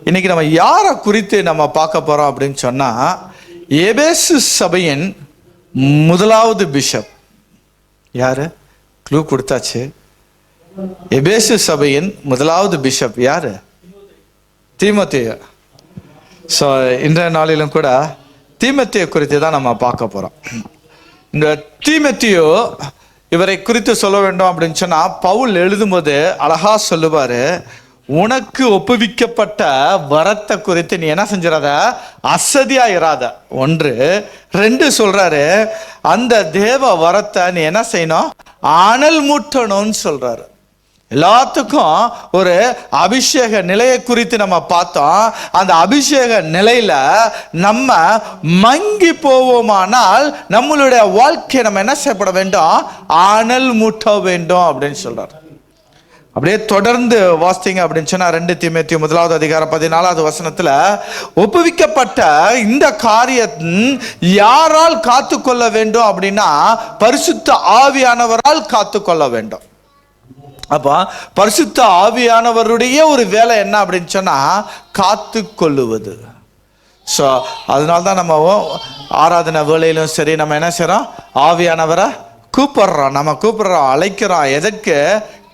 இன்னைக்கு நம்ம யாரை குறித்து நம்ம பார்க்க போறோம் அப்படின்னு சொன்னா, எபேசு சபையின் முதலாவது பிஷப் யாரு? க்ளூ கொடுத்தாச்சு. எபேசு சபையின் முதலாவது பிஷப் யாரு? தீமோத்தேயு. ஸோ இன்றைய நாளிலும் கூட தீமோத்தேயு குறித்து தான் நம்ம பார்க்க போறோம். இந்த தீமோத்தேயு இவரை குறித்து சொல்ல வேண்டும் அப்படின்னு சொன்னா, பவுல் எழுதும்போது அழகா சொல்லுவாரு, உனக்கு ஒப்புவிக்கப்பட்ட வரத்தை குறித்து நீ என்ன செஞ்சிடாத, அசதியா இராத. 1. 2 சொல்றாரு, அந்த தேவ வரத்தை நீ என்ன செய்யணும், அனல் மூட்டணும்னு சொல்றாரு. எல்லாத்துக்கும் ஒரு அபிஷேக நிலையை குறித்து நம்ம பார்த்தோம். அந்த அபிஷேக நிலையில நம்ம மங்கி போவோமானால் நம்மளுடைய வாழ்க்கையை நம்ம என்ன செய்யப்பட வேண்டும், அனல் மூட்ட வேண்டும் அப்படின்னு சொல்றாரு. அப்படியே தொடர்ந்து வாசித்தீங்க அப்படின்னு சொன்னா 2 தீமோத்தேயு 1 அதிகாரம் 14வது வசனத்துல, ஒப்புவிக்கப்பட்ட இந்த காரியத்தின் யாரால் காத்து கொள்ள வேண்டும் அப்படின்னா, பரிசுத்த ஆவியானவரால் காத்து கொள்ள வேண்டும். அப்ப பரிசுத்த ஆவியானவருடைய ஒரு வேலை என்ன அப்படின்னு சொன்னா, காத்து கொள்ளுவது. ஸோ அதனால்தான் நம்ம ஆராதனை வேலையிலும் சரி நம்ம என்ன செய்யறோம், ஆவியானவரை கூப்பிடுறோம். நம்ம கூப்பிடுறோம், அழைக்கிறோம். எதற்கு?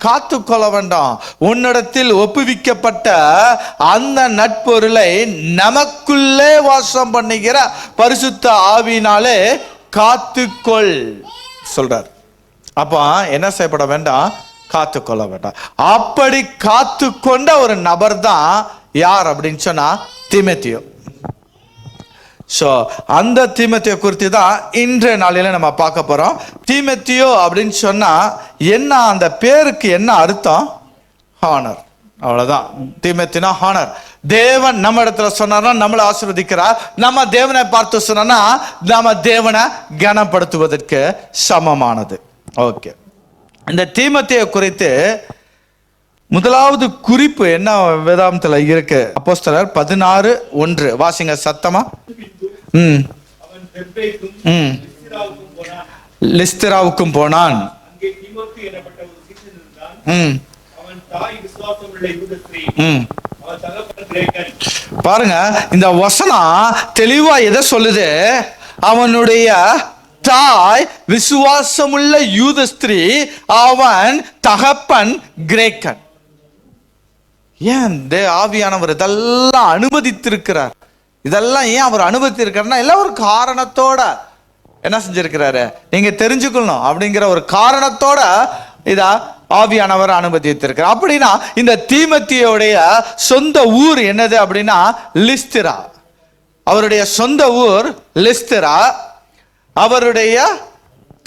காத்து கொள்ள வேண்டாம். உன்னிடத்தில் ஒப்புவிக்கப்பட்ட அந்த நட்பொருளை நமக்குள்ளே வாசம் பண்ணுகிற பரிசுத்த ஆவியினாலே காத்துக்கொள் சொல்றார். அப்போ என்ன செய்யப்பட வேண்டாம், காத்து கொள்ள வேண்டாம். அப்படி காத்து கொண்ட ஒரு நபர் தான் யார் அப்படின்னு சொன்னா, தீமோத்தேயு. ஸோ அந்த தீமோத்தேயு குறித்து தான் இன்றைய நாளில நம்ம பார்க்க போறோம். தீமோத்தேயு அப்படின்னு சொன்னா என்ன, அந்த பேருக்கு என்ன அர்த்தம்? ஹானர். அவ்வளவுதான். தீமோத்தேயுனா ஹானர். தேவன் நம்ம இடத்துல சொன்னார்னா நம்மளை ஆசீர்வதிக்கிறார். நம்ம தேவனை பார்த்து சொன்னா நம்ம தேவனை கனப்படுத்துவதற்கு சமமானது. ஓகே, இந்த தீமோத்தேயு குறித்து முதலாவது குறிப்பு என்ன வேதாந்தத்துல இருக்கு? அப்போஸ்தலர் 16:1 வாசிங்க சத்தமா. லிஸ்திராவுக்கும் போனான். பாருங்க, இந்த வசனம் தெளிவா எதை சொல்லுது? அவனுடைய தாய் விசுவாசமுள்ள யூத ஸ்திரீ, அவன் தகப்பன் கிரேக்கன். ஏன் ஆவியானவர் இதெல்லாம் அனுமதித்திருக்கிறார்? இதெல்லாம் ஏன் அவர் அனுமதித்திருக்கிறார்னா, எல்லாம் ஒரு காரணத்தோட என்ன செஞ்சிருக்கிறாரு, நீங்க தெரிஞ்சுக்கணும் அப்படிங்கிற ஒரு காரணத்தோட இதா ஆவியானவர் அனுமதித்திருக்கிறார். அப்படின்னா இந்த தீமோத்தேயுடைய சொந்த ஊர் என்னது அப்படின்னா லிஸ்திரா. அவருடைய சொந்த ஊர் லிஸ்திரா. அவருடைய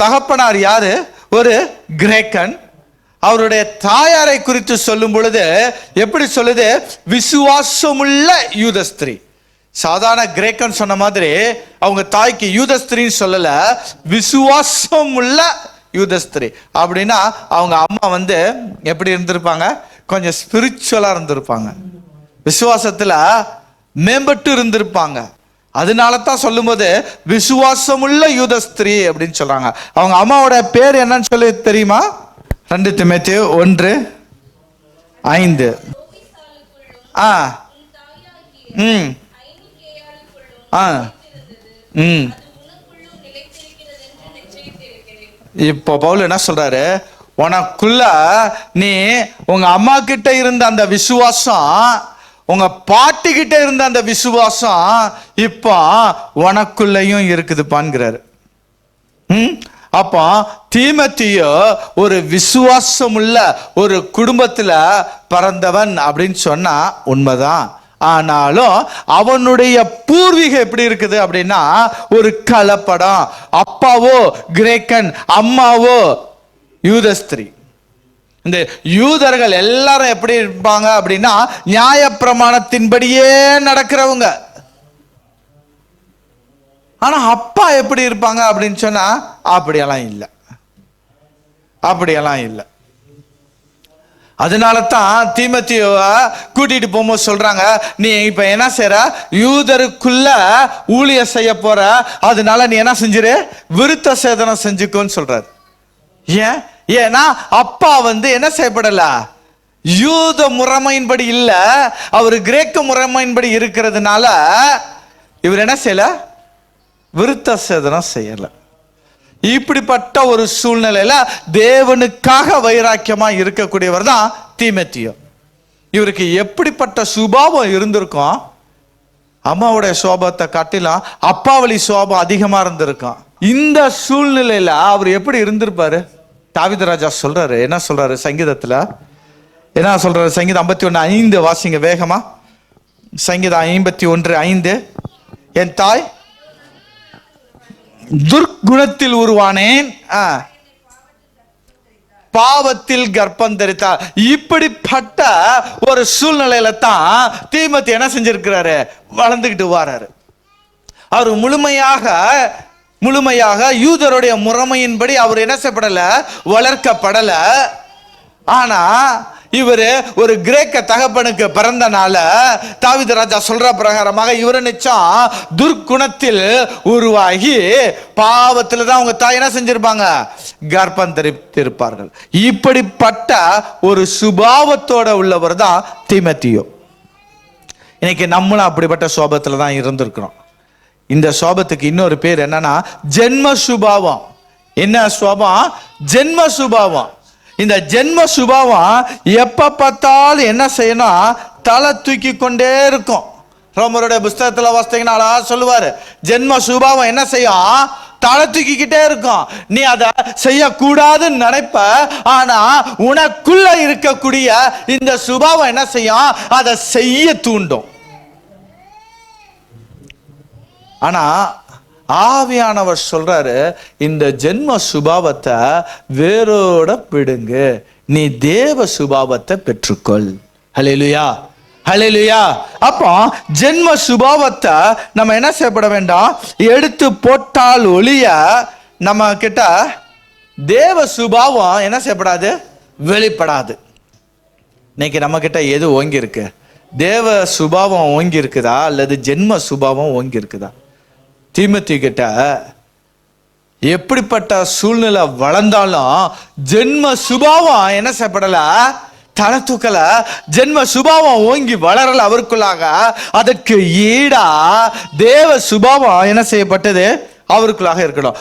தகப்பனார் யாரு? ஒரு கிரேக்கன். அவருடைய தாயாரை குறித்து சொல்லும் பொழுது எப்படி சொல்லுது? விசுவாசமுள்ள யூத ஸ்திரீ. சாதாரண கிரேக்கன் சொன்ன மாதிரி அவங்க தாய்க்கு யூத ஸ்திரீன்னு சொல்லல, விசுவாசமுள்ள யூத ஸ்திரீ. அப்படின்னா அவங்க அம்மா எப்படி இருந்திருப்பாங்க? கொஞ்சம் ஸ்பிரிச்சுவலா இருந்திருப்பாங்க, விசுவாசத்துல மேம்பட்டு இருந்திருப்பாங்க. அதனால தான் சொல்லும் போது விசுவாசமுள்ள யூத ஸ்திரீ அப்படின்னு சொல்றாங்க. அவங்க அம்மாவோட பேர் என்னன்னு சொல்லி தெரியுமா? 2 தீமோத்தேயு 1:5. இப்போ பவுல் என்ன சொல்றாரு? உனக்குள்ள நீ உங்க அம்மா கிட்ட இருந்த அந்த விசுவாசம், உங்க பாட்டி கிட்ட இருந்த அந்த விசுவாசம் இப்போ உனக்குள்ளயும் இருக்குதுப்பான்கிறாரு. அப்போ தீமோத்தேயு ஒரு விசுவாசமுள்ள ஒரு குடும்பத்துல பிறந்தவன் அப்படின்னு சொன்னா உண்மைதான். ஆனாலும் அவனுடைய பூர்வீகம் எப்படி இருக்குது அப்படின்னா ஒரு கலப்படம். அப்பாவோ கிரேக்கன், அம்மாவோ யூத ஸ்திரீ. இந்த யூதர்கள் எல்லாரும் எப்படி இருப்பாங்க அப்படின்னா நியாயப்பிரமாணத்தின்படியே நடக்கிறவங்க. ஆனா அப்பா எப்படி இருப்பாங்க அப்படின்னு சொன்னா அப்படியெல்லாம் இல்லை, அப்படியெல்லாம் இல்லை. அதனால தான் தீமோத்தேயுவை கூட்டிட்டு போகும்போது சொல்றாங்க, நீ இப்ப என்ன செய்யற, யூதருக்குள்ள ஊழிய செய்ய போற, அதனால நீ என்ன செஞ்சிரு, விருத்த சேதனம் செஞ்சுக்கோன்னு சொல்றாரு. ஏன்? ஏன்னா அப்பா என்ன செய்யப்படல, யூத முறைமையின்படி இல்ல, அவர் கிரேக்க முறைமையின்படி இருக்கிறதுனால இவர் என்ன செய்யல? விருத்த சேதனம் செய்யல. இப்படிப்பட்ட ஒரு சூழ்நிலையில தேவனுக்காக வைராக்கியமா இருக்கக்கூடியவர் தான் தீமோத்தேயு. இவருக்கு எப்படிப்பட்ட சுபாவம் இருந்திருக்கும்? அம்மாவுடைய சோபத்தை காட்டிலும் அப்பாவளி சோபம் அதிகமா இருந்திருக்கும். இந்த சூழ்நிலையில அவர் எப்படி இருந்திருப்பாரு? தாவீது ராஜா சொல்றாரு, என்ன சொல்றாரு சங்கீதத்துல? என்ன சொல்றாரு? சங்கீதம் 51:5 வாசிங்க வேகமா. சங்கீதம் 51:5. என் தாய் துர்க்குணத்தில் உருவானேன், பாவத்தில் கர்ப்பம் தரித்தார். இப்படிப்பட்ட ஒரு சூழ்நிலையில தான் தீமோத்தேயு என்ன செஞ்சிருக்கிறாரு? வளர்ந்துகிட்டு வராரு. அவர் முழுமையாக யூதருடைய முறைமையின்படி அவர் என்ன செய்யப்படல? வளர்க்கப்படல. ஆனா இவரு ஒரு கிரேக்க தகப்பனுக்கு பிறந்தனால தாவீது ராஜா சொல்ற பிரகாரமாக இவரு நிச்சயம் துர்க்குணத்தில் உருவாகி பாவத்தில் தான் அவங்க தாய் என்ன செஞ்சிருப்பாங்க? கர்ப்பம் தரித்திருப்பார்கள். இப்படிப்பட்ட ஒரு சுபாவத்தோட உள்ளவர் தான் தீமோத்தேயு. இன்னைக்கு நம்மளும் அப்படிப்பட்ட சோபத்துல தான் இருந்திருக்கிறோம். இந்த சோபத்துக்கு இன்னொரு பேர் என்னன்னா ஜென்ம சுபாவம். என்ன சுபாவம்? ஜென்ம சுபாவம். இந்த ஜென்ம சுபாவம் எப்ப பார்த்தாலும் என்ன செய்யணும்? தலை தூக்கி கொண்டே இருக்கும். ரோமருடைய புஸ்தகத்துல வாசித்தீங்கன்னா அழகா சொல்லுவாரு, ஜென்ம சுபாவம் என்ன செய்யும்? தலை தூக்கிக்கிட்டே இருக்கும். நீ அதை செய்யக்கூடாதுன்னு நினைப்ப, ஆனா உனக்குள்ள இருக்கக்கூடிய இந்த சுபாவம் என்ன செய்யும்? அதை செய்ய தூண்டும். ஆனா ஆவியானவர் சொல்றாரு, இந்த ஜென்ம சுபாவத்தை வேரோட பிடுங்க, நீ தேவ சுபாவத்தை பெற்றுக்கொள். ஹல்லேலூயா, ஹல்லேலூயா. அப்போ ஜென்ம சுபாவத்தை நம்ம என்ன செய்யப்பட வேண்டாம்? எடுத்து போட்டால் ஒழிய நம்ம கிட்ட தேவ சுபாவம் என்ன செய்யப்படாது? வெளிப்படாது. இன்னைக்கு நம்ம கிட்ட எது ஓங்கி இருக்கு? தேவ சுபாவம் ஓங்கி இருக்குதா அல்லது ஜென்ம சுபாவம் ஓங்கி இருக்குதா? தீமோத்தேயு கிட்ட எப்படிப்பட்ட சூழ்நிலை வளர்ந்தாலும் ஜென்ம சுபாவம் என்ன செய்யப்படல? தலை தூக்கல. ஜென்ம சுபாவம் ஓங்கி வளரல அவருக்குள்ளாக. அதற்கு ஈடா தேவ சுபாவம் என்ன செய்யப்பட்டது? அவருக்குள்ளாக இருக்கணும்.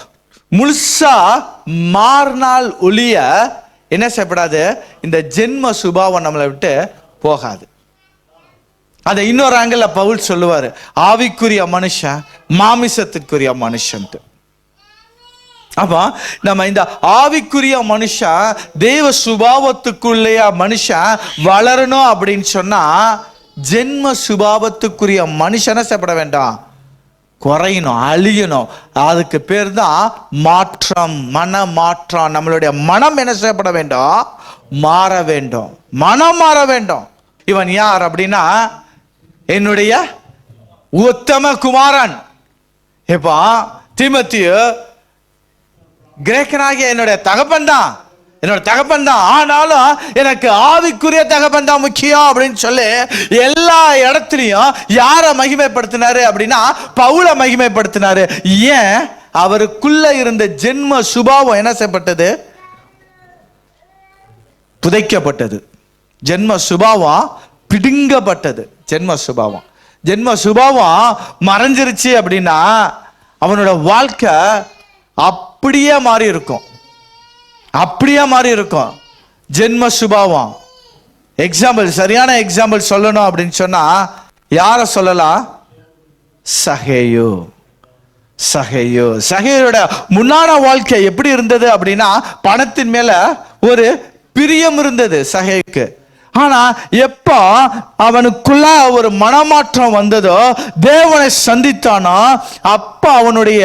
முழுசா மாறினால் ஒழிய என்ன செய்யப்படாது? இந்த ஜென்ம சுபாவம் நம்மளை விட்டு போகாது. அதை இன்னொரு ஆங்கிள் பவுல் சொல்லுவாரு, ஆவிக்குரிய மனுஷன் மாமிசத்துக்குரிய மனுஷன். அப்ப நம்ம இந்த ஆவிக்குரிய மனுஷன் தெய்வ சுபாவத்துக்குள்ளேயே மனுஷன் வளரணும் அப்படின்னு சொன்னா ஜென்ம சுபாவத்துக்குரிய மனுஷனை செய்யப்பட வேண்டாம், குறையணும், அழியணும். அதுக்கு பேர் தான் மாற்றம், மன மாற்றம். நம்மளுடைய மனம் என்ன செய்யப்பட வேண்டும்? மாற வேண்டும். மனம் மாற வேண்டும். இவன் யார் அப்படின்னா என்னுடைய உத்தம குமாரன். இப்போ தீமோத்தேயு கிரேக்கனாகிய என்னுடைய தகப்பன் தான், ஆனாலும் எனக்கு ஆவிக்குரிய தகப்பன் தான் முக்கியம் அப்படின்னு சொல்லி எல்லா இடத்துலையும் யாரை மகிமைப்படுத்தினாரு அப்படின்னா பவுலை மகிமைப்படுத்தினாரு. ஏன்? அவருக்குள்ள இருந்த ஜென்ம சுபாவம் என்ன செய்யப்பட்டது? புதைக்கப்பட்டது. ஜென்ம சுபாவம் பிடுங்கப்பட்டது. ஜென்ம சுபாவம் மறைஞ்சிருச்சு அப்படின்னா அவனோட வாழ்க்கை அப்படியே மாறி இருக்கும். ஜென்ம சுபாவம் எக்ஸாம்பிள், சரியான எக்ஸாம்பிள் சொல்லணும் அப்படின்னு சொன்னா யாரை சொல்லலாம்? சகேயோட முன்னான வாழ்க்கை எப்படி இருந்தது அப்படின்னா பணத்தின் மேல ஒரு பிரியம் இருந்தது சகேயுக்கு. ஆனா எப்ப அவனுக்குள்ள ஒரு மனமாற்றம் வந்ததோ, தேவனை சந்தித்தானோ, அப்ப அவனுடைய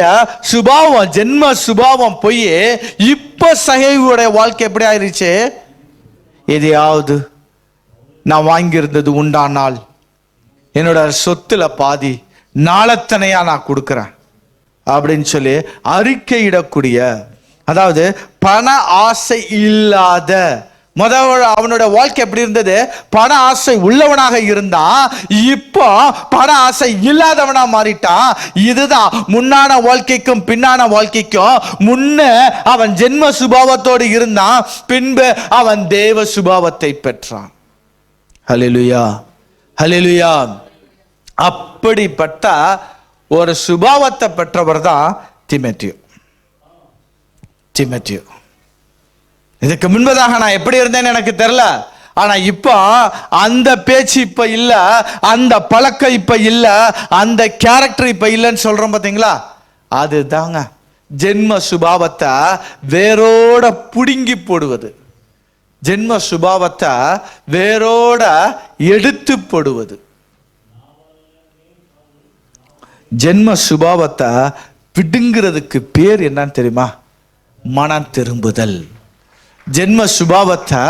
சுபாவம், ஜென்ம சுபாவம் போய் இப்ப சகேயுடைய வாழ்க்கை எப்படி ஆயிருச்சு? எதையாவது நான் வாங்கியிருந்தது உண்டானால் என்னோட சொத்துல பாதி நாளத்தனையா நான் கொடுக்குறேன் அப்படின்னு சொல்லி அறிக்கையிடக்கூடிய, அதாவது பண ஆசை இல்லாத, முதல்ல அவனோட வாழ்க்கை எப்படி இருந்தது? பண ஆசை உள்ளவனாக இருந்தான். இப்போ பண ஆசை இல்லாதவனா மாறிட்டான். இதுதான் முன்னான வாழ்க்கைக்கும் பின்னான வாழ்க்கைக்கும். முன்ன அவன் ஜென்ம சுபாவத்தோடு இருந்தான், பின்பு அவன் தேவ சுபாவத்தை பெற்றான். ஹல்லேலூயா, ஹல்லேலூயா. அப்படிப்பட்ட ஒரு சுபாவத்தை பெற்றவர் தான் தீமோத்தேயு. இதுக்கு முன்பதாக நான் எப்படி இருந்தேன்னு எனக்கு தெரியல. ஆனா இப்போ அந்த பேச்சு இப்ப இல்ல, அந்த பழக்கம் இப்ப இல்ல, அந்த கேரக்டர் இப்ப இல்லைன்னு சொல்றோம் பாத்தீங்களா? அதுதாங்க ஜென்ம சுபாவத்தை வேரோட புடுங்கி போடுவது, ஜென்ம சுபாவத்தை வேரோட எடுத்து போடுவது. ஜென்ம சுபாவத்தை பிடுங்கிறதுக்கு பேர் என்னன்னு தெரியுமா? மனம் திரும்புதல். ஜென்ம சுபாவத்தை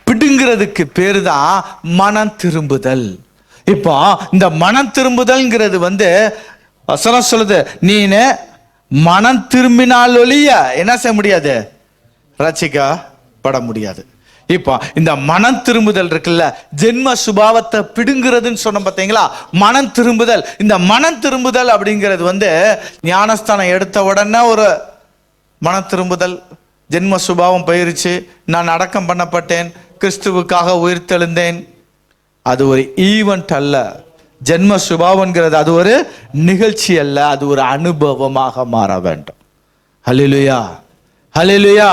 பிடுங்கிறதுக்கு பேரு தான் மனம் திரும்புதல். இப்போ இந்த மனம் திரும்புதல்ங்கிறது வசனம் சொல்லுது, நீனு மனம் திரும்பினால் ஒழிய என்ன செய்ய முடியாது? ரட்சிக்கப்பட முடியாது. இப்போ இந்த மனம் திரும்புதல் இருக்குல்ல, ஜென்ம சுபாவத்தை பிடுங்கிறதுன்னு சொன்ன பார்த்தீங்களா? மனம் திரும்புதல். இந்த மனம் திரும்புதல் அப்படிங்கிறது ஞானஸ்தானம் எடுத்த உடனே ஒரு மனம் திரும்புதல். ஜென்ம சுபாவம் போயிருச்சு, நான் அடக்கம் பண்ணப்பட்டேன், கிறிஸ்துவுக்காக உயிர்த்தெழுந்தேன். அது ஒரு ஈவெண்ட் அல்ல. ஜென்ம சுபாவம்ங்கிறது அது ஒரு நிகழ்ச்சி அல்ல, அது ஒரு அனுபவமாக மாற வேண்டும். ஹல்லேலூயா, ஹல்லேலூயா.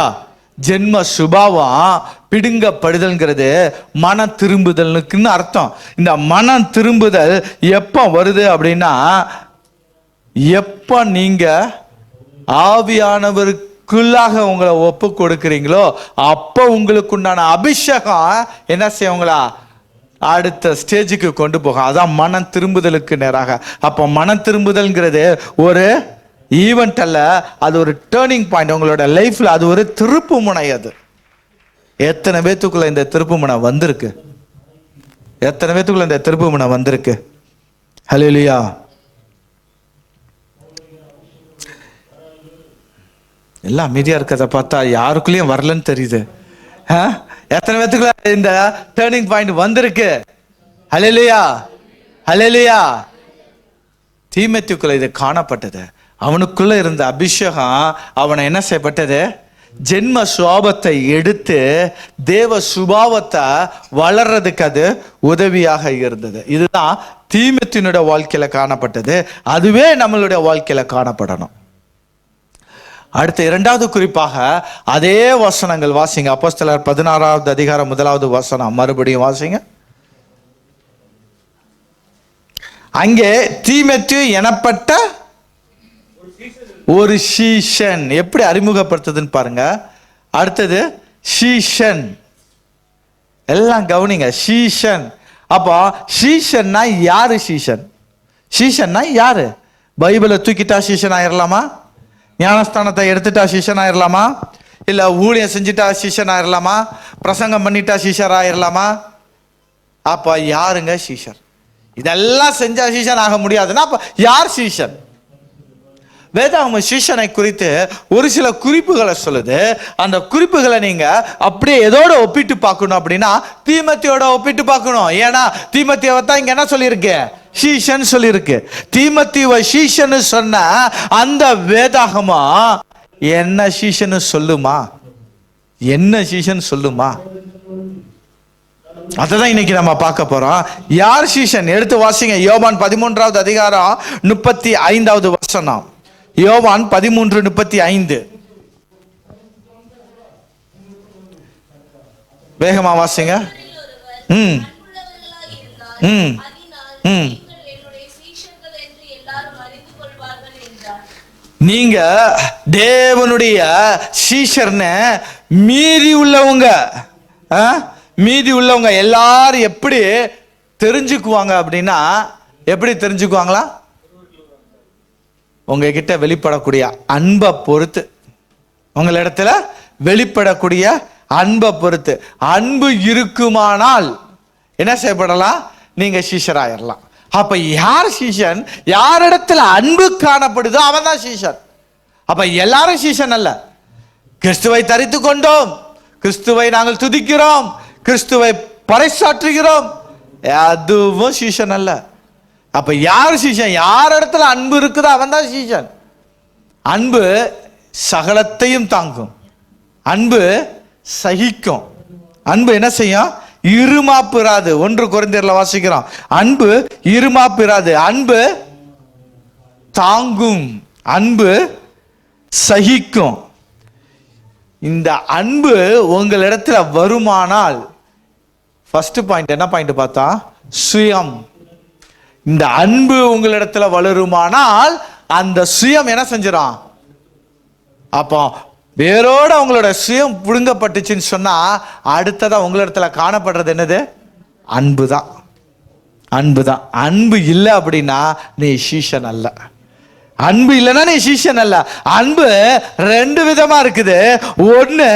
ஜென்ம சுபாவம் பிடுங்கப்படுதல்ங்கிறது மன திரும்புதலுக்குன்னு அர்த்தம். இந்த மனம் திரும்புதல் எப்போ வருது அப்படின்னா, எப்போ நீங்க ஆவியானவருக்குள்ளாக உங்களை ஒப்பு கொடுக்கிறீங்களோ அப்போ உங்களுக்கு உண்டான அபிஷேகம் என்ன செய்யுங்களா அடுத்த ஸ்டேஜுக்கு கொண்டு போகும். அதான் மனம் திரும்புதலுக்கு நேராக. அப்போ மனம் திரும்புதல்ங்கிறது ஒரு ஈவெண்ட் அல்ல, அது ஒரு டேர்னிங் பாயிண்ட் உங்களோட லைஃப்ல. அது ஒரு திருப்பு முனை. அது எத்தனை பேத்துக்குள்ள இந்த திருப்பு முனை வந்திருக்கு? எத்தனை பேத்துக்குள்ள இந்த திருப்பு முனை வந்திருக்கு? ஹல்லேலூயா. எல்லாம் அமைதியா இருக்கிறத பார்த்தா யாருக்குள்ளேயும் வரலன்னு தெரியுது. எத்தனை பேத்துக்குள்ள இந்த டேர்னிங் பாயிண்ட் வந்திருக்கு? ஹல்லேலூயா, ஹல்லேலூயா. தீமோத்தேயுக்குள்ள இது காணப்பட்டது. அவனுக்குள்ள இருந்த அபிஷேகம் அவனை என்ன செய்யப்பட்டது? ஜென்ம சுபாவத்தை எடுத்து தேவ சுபாவத்தை வளர்றதுக்கு அது உதவியாக இருந்தது. இதுதான் தீமோத்தேயுனுடைய வாழ்க்கையில காணப்பட்டது. அதுவே நம்மளுடைய வாழ்க்கையில காணப்படணும். அடுத்த இரண்டாவது குறிப்பாக அதே வசனங்கள் வாசிங்க. அப்போஸ்தலர் 16வது அதிகாரம் 1வது வசனம் மறுபடியும் வாசிங்க. அங்கே தீமோத்தேயு எனப்பட்ட ஒரு சீஷன் எப்படி அறிமுகப்படுத்துதுன்னு பாருங்க. அடுத்தது சீஷன், எல்லாம் கவனிங்க. சீஷன். அப்போ சீஷன்னா யாரு? சீஷன், சீஷன்னா யாரு? பைபிளை தூக்கிட்டா சீஷன் ஆயிரலாமா? ஞானஸ்தானத்தை எடுத்துட்டா சீஷன் ஆயிரலாமா? இல்ல ஊழியம் செஞ்சுட்டா சீஷன் ஆயிரலாமா? பிரசங்கம் பண்ணிட்டா சீஷர் ஆயிரலாமா? அப்ப யாருங்க சீஷர்? இதெல்லாம் செஞ்சா சீஷன் ஆக முடியாதுன்னா அப்ப யார் சீஷன்? வேதாகம சீஷனை குறித்து ஒரு சில குறிப்புகளை சொல்லுது. அந்த குறிப்புகளை நீங்க அப்படியே எதோட ஒப்பிட்டு பார்க்கணும் அப்படின்னா தீமோத்தேயோட ஒப்பிட்டு பார்க்கணும். ஏன்னா தீமோத்தேயுவை தான் இங்க என்ன சொல்லியிருக்கு? சீஷன் சொல்லியிருக்கு. தீமோத்தேயுவை சீஷன் சொன்ன அந்த வேதாகமா என்ன சீஷன் சொல்லுமா? என்ன சீஷன் சொல்லுமா? அததான் இன்னைக்கு நம்ம பார்க்க போறோம். யார் சீஷன்? எடுத்து வாசிங்க. யோவான் 13வது அதிகாரம் 35வது வசனம். யோவான் 13:35. வேகமா வாசிங்க. நீங்க தேவனுடைய சீஷர்னு மீதி உள்ளவங்க, மீதி உள்ளவங்க எல்லாரும் எப்படி தெரிஞ்சுக்குவாங்க அப்படின்னா, எப்படி தெரிஞ்சுக்குவாங்களா? உங்ககிட்ட வெளிப்படக்கூடிய அன்பை பொறுத்து, உங்களிடத்துல வெளிப்படக்கூடிய அன்பை பொறுத்து. அன்பு இருக்குமானால் என்ன செய்யப்படலாம்? நீங்க சீஷராயிரலாம். அப்ப யார் சீஷன்? யாரிடத்துல அன்பு காணப்படுதோ அவன் தான் சீஷன். அப்ப எல்லாரும் சீஷன் அல்ல. கிறிஸ்துவை தரித்து கொண்டோம், கிறிஸ்துவை நாங்கள் துதிக்கிறோம், கிறிஸ்துவை பறைசாற்றுகிறோம், அதுவும் சீஷன் அல்ல. அப்ப யார் சீஷன்? யார் இடத்துல அன்பு இருக்குதோ அவன் தான் சீஷன். அன்பு சகலத்தையும் தாங்கும், அன்பு சகிக்கும், அன்பு என்ன செய்யும்? இருமாப்பிராது. 1 கொரிந்தியர்ல வாசிக்கிறோம், அன்பு இருமாப்பிராது, அன்பு தாங்கும், அன்பு சகிக்கும். இந்த அன்பு உங்களிடத்துல வருமானால், ஃபர்ஸ்ட் பாயிண்ட் என்ன பாயிண்ட் பார்த்தா, சுயம். இந்த அன்பு உங்களிடத்துல வளருமானால் அந்த சுயம் என்ன செஞ்சிடும்? அப்போ வேரோட உங்களோட சுயம் புடுங்கப்பட்டுச்சுன்னு சொன்னா அடுத்ததா உங்களிடத்துல காணப்படுறது என்னது? அன்பு தான். அன்பு தான். அன்பு இல்லை அப்படின்னா நீ சீஷன் அல்ல. அன்பு இல்லைன்னா நீ சீஷன் அல்ல. அன்பு 2 விதமா இருக்குது. ஒன்று,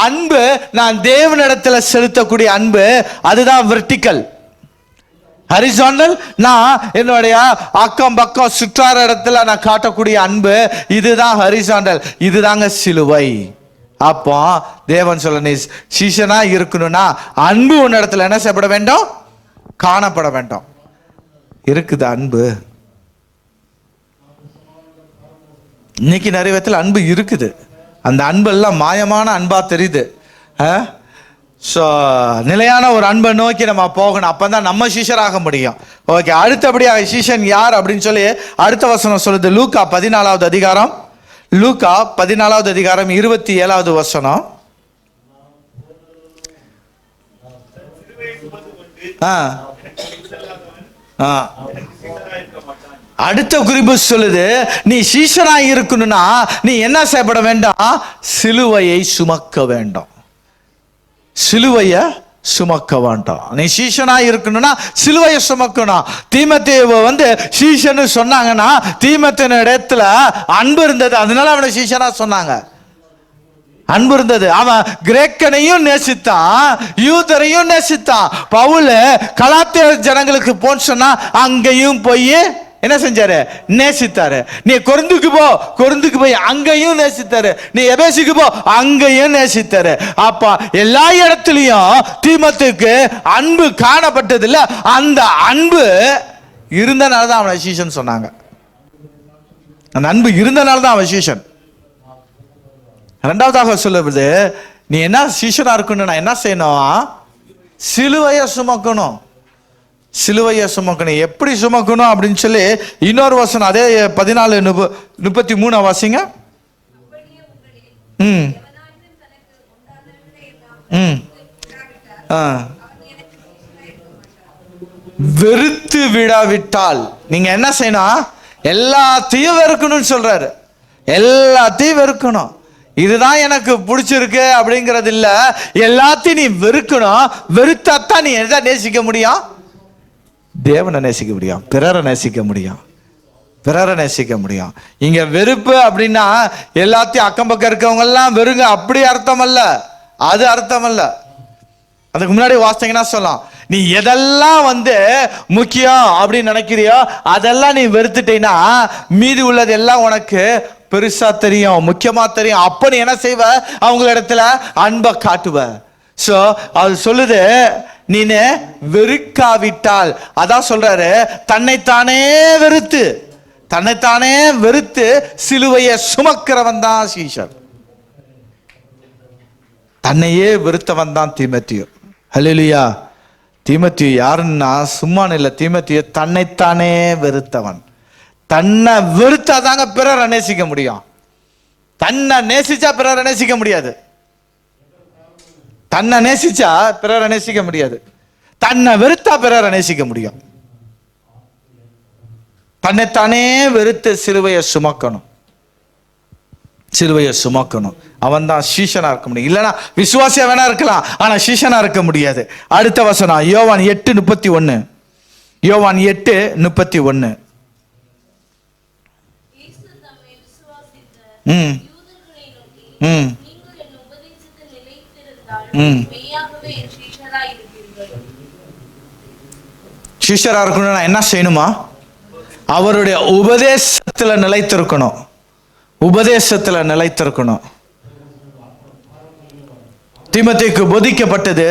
அன்பு நான் தேவனிடத்துல செலுத்தக்கூடிய அன்பு, அதுதான் வெர்டிக்கல். ஹரிசாண்டல், நான் என்னுடைய அக்கம் பக்கம் சுற்றார இடத்துல நான் காட்டக்கூடிய அன்பு, இதுதான் ஹரிசாண்டல், இதுதாங்க சிலுவை. அப்போ தேவன் சொல்ல, நீ சீஷனா இருக்கணும்னா அன்பு உன் இடத்துல என்ன செய்யப்பட வேண்டும்? காணப்பட வேண்டும். இருக்குது அன்பு. இன்னைக்கு நிறைய விதத்தில் அன்பு இருக்குது. அந்த அன்பு எல்லாம் மாயமான அன்பா தெரியுது. ஸோ நிலையான ஒரு அன்பை நோக்கி நம்ம போகணும். அப்போ தான் நம்ம சீஷராக முடியும். ஓகே, அடுத்தபடியாக சீஷன் யார் அப்படின்னு சொல்லி அடுத்த வசனம் சொல்லுது. லூக்கா 14வது அதிகாரம், லூக்கா 14வது அதிகாரம் 27வது வசனம். அடுத்த குறிப்பு சொல்லுது, நீ சீஷனாய் இருக்கணும்னா நீ என்ன செய்யப்பட வேண்டும்? சிலுவையை சுமக்க வேண்டும். சிலுவையை சுமக்க வேண்டாம். நீ சீஷனா இருக்கணும்னா சிலுவையை சுமக்கணும். தீமோத்தேயுவை சீஷன்னு சொன்னாங்கன்னா தீமோத்தேயுவின் இடத்துல அன்பு இருந்தது, அதனால அவனை சீஷனா சொன்னாங்க. அன்பு இருந்தது. அவன் கிரேக்கனையும் நேசித்தான், யூதரையும் நேசித்தான். பவுல் கலாத்திய ஜனங்களுக்கு போன்னு சொன்னா அங்கேயும் போய் என்ன செஞ்சாரு? நேசித்தாரு. நீ கொரிந்துக்கு போ, கொரிந்துக்கு போய் அங்கேயும் நேசித்தாரு. நீ எபேசுக்கு போ, அங்கேயும் நேசித்தாரு. அப்ப எல்லா இடத்துலயும் தீமோத்தேயுக்கு அன்பு காணப்பட்டது இல்ல. அந்த அன்பு இருந்தனால தான் அவனை சீஷன் சொன்னாங்க. அந்த அன்பு இருந்தனால தான் அவன் சீஷன். இரண்டாவதாக சொல்லுவது, நீ என்ன சீஷனா இருக்கணும், நான் என்ன செய்யணும்? சிலுவையை சுமக்கணும். சிலுவையை சுமக்கணும். எப்படி சுமக்கணும் அப்படின்னு சொல்லி இன்னொரு வசனம், அதே 14:33 வாசிங்க. வெறுத்து விடாவிட்டால் நீங்க என்ன செய்யணும்? எல்லாத்தையும் வெறுக்கணும்னு சொல்றாரு. எல்லாத்தையும் வெறுக்கணும். இதுதான் எனக்கு பிடிச்சிருக்கு அப்படிங்கிறது இல்ல, எல்லாத்தையும் நீ வெறுக்கணும். வெறுத்தாத்தான் நீ எதை நேசிக்க முடியும்? தேவனை நேசிக்க முடியும், பிறரை நேசிக்க முடியும், பிறரை நேசிக்க முடியும். இங்க வெறுப்பு அப்படின்னா எல்லாத்தையும் அக்கம் பக்கம் இருக்கவங்க எல்லாம் வெறுங்க, அப்படி அர்த்தம் அல்ல. அது அர்த்தம் அல்ல. அதுக்கு முன்னாடி வாசித்தீங்கன்னா சொல்லலாம், நீ எதெல்லாம் முக்கியம் அப்படின்னு நினைக்கிறியோ அதெல்லாம் நீ வெறுத்துட்டீங்கன்னா மீதி உள்ளது எல்லாம் உனக்கு பெருசா தெரியும், முக்கியமா தெரியும். அப்ப நீ என்ன செய்வ? அவங்களிடத்துல அன்பை காட்டுவ. சோ அது சொல்லுது, நீனு வெறுக்காவிட்டால், அதான் சொல்றாரு, தன்னைத்தானே வெறுத்து, தன்னைத்தானே வெறுத்து சிலுவையை சுமக்கிறவன் தான் சீஷன். தன்னையே வெறுத்தவன் தான் தீமோத்தேயு. ஹல்லேலூயா. தீமோத்தேயு யாருன்னா சும்மா இல்லை, தீமோத்தேயு தன்னைத்தானே வெறுத்தவன். தன்னை வெறுத்தாதாங்க பிறரை நேசிக்க முடியும். தன்னை நேசிச்சா பிறரை நேசிக்க முடியாது. தன்னை நேசிச்சா பிறரை நேசிக்க முடியாது. தன்னை வெறுத்தா பிறரை நேசிக்க முடியும். தன்னைத்தானே வெறுத்து சிலுவையை சுமக்கணும். சிலுவையை சுமக்கணும். அவன் தான் சீஷனா இருக்க முடியும். இல்லைன்னா விசுவாசியா வேணா இருக்கலாம், ஆனா சீஷனா இருக்க முடியாது. அடுத்த வசனம் யோவான் 8:31. யோவான் 8:31. சீஷரா இருக்கணும்னா என்ன செய்யணுமா? அவருடைய உபதேசத்துல நிலைத்திருக்கணும். உபதேசத்துல நிலைத்திருக்கணும். தீமோத்தேயுக்கு போதிக்கப்பட்டது,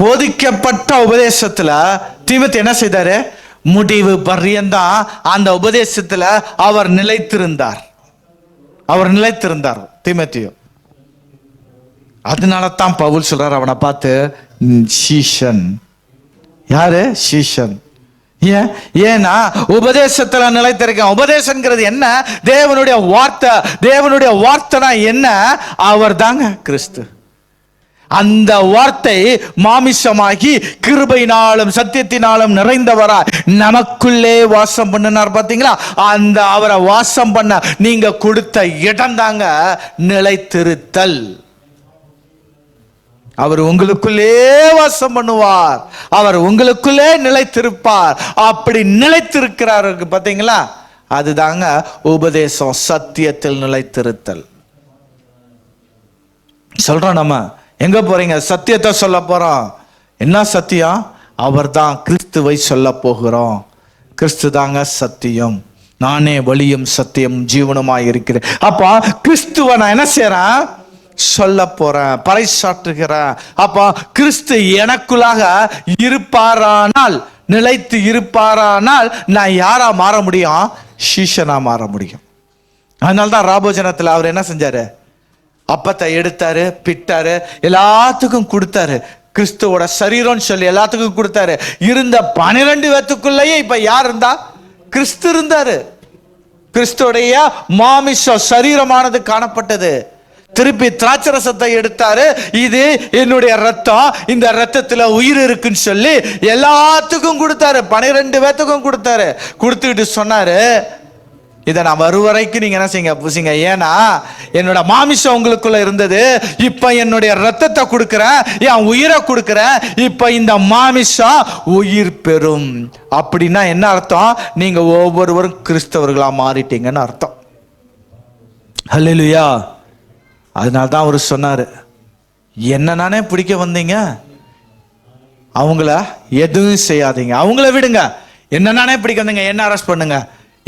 போதிக்கப்பட்ட உபதேசத்துல தீமோத்தேயு என்ன செய்தாரு? முடிவு பர்யந்தம் அந்த உபதேசத்துல அவர் நிலைத்திருந்தார். அவர் நிலைத்திருந்தார் தீமோத்தேயு. அதனால தான் பவுல் சொல்றார் அவனை பார்த்து, சீஷன். யாரு? சீஷன். ஏன்னா உபதேசத்துல நிலைத்திருக்க. உபதேசங்கிறது என்ன? தேவனுடைய வார்த்தை. தேவனுடைய வார்த்தைனா என்ன? அவர் தாங்க கிறிஸ்து. அந்த வார்த்தை மாமிசமாகி கிருபையினாலும் சத்தியத்தினாலும் நிறைந்தவரா நமக்குள்ளே வாசம் பண்ணினார். பாத்தீங்களா? அந்த அவரை வாசம் பண்ண நீங்க கொடுத்த இடம் தாங்க நிலைத்திருத்தல். அவர் உங்களுக்குள்ளே வாசம் பண்ணுவார். அவர் உங்களுக்குள்ளே நிலைத்திருப்பார். அப்படி நிலைத்திருக்கிறார் பாத்தீங்களா? அதுதாங்க உபதேசம், சத்தியத்தில் நிலைத்திருத்தல். சொல்றோம் நம்ம எங்க போறீங்க? சத்தியத்தை சொல்ல போறோம். என்ன சத்தியம்? அவர் தான் கிறிஸ்துவை சொல்ல போகிறோம். கிறிஸ்து தாங்க சத்தியம். நானே வழியும் சத்தியம் ஜீவனுமாய் இருக்கிறேன். அப்ப கிறிஸ்துவ நான் என்ன செய்யறேன்? சொல்ல போறேன், பறைசாற்றுகிறேன். அப்ப கிறிஸ்து எனக்குள்ளாக இருப்பாரானால், நிலைத்து இருப்பாரானால் நான் யாரா மாற முடியும்? சீஷனா மாற முடியும். அதனால்தான் ராபோஜனத்தில் அவர் என்ன செஞ்சாரு? அப்பத்தை எடுத்தாரு, பிட்டாரு, எல்லாத்துக்கும் கொடுத்தாரு. கிறிஸ்துவோட சரீரம் சொல்லி எல்லாத்துக்கும் கொடுத்தாரு. இருந்த 12 பேத்துக்குள்ளேயே இப்ப யார் இருந்தா? கிறிஸ்து இருந்தாரு. கிறிஸ்துடைய மாமிச சரீரமானது காணப்பட்டது. திருப்பி திராட்சரசத்தை எடுத்தாரு. இது என்னுடைய ரத்தம், இந்த ரத்தத்துல உயிர் இருக்குன்னு சொல்லி எல்லாத்துக்கும் கொடுத்தாரு. 12 பேத்துக்கும் கொடுத்தாரு. கொடுத்துக்கிட்டு சொன்னாரு, இதை நான் வருவரைக்கும் நீங்க என்ன செய்யுங்க? பூசிங்க. ஏன்னா என்னோட மாமிசம் உங்களுக்குள்ள இருந்தது, இப்ப என்னுடைய ரத்தத்தை கொடுக்கிறேன், என் உயிரை கொடுக்கிறேன். இப்ப இந்த மாமிசம் உயிர் பெறும். அப்படின்னா என்ன அர்த்தம்? நீங்க ஒவ்வொருவரும் கிறிஸ்தவர்களா மாறிட்டீங்கன்னு அர்த்தம். ஹல்லேலூயா. அதனால தான் அவர் சொன்னாரு, என்ன நானே பிடிக்க வந்தீங்க, அவங்கள எதுவும் செய்யாதீங்க, அவங்கள விடுங்க. என்ன நானே பிடிக்க வந்தீங்க, என்ன அரெஸ்ட் பண்ணுங்க.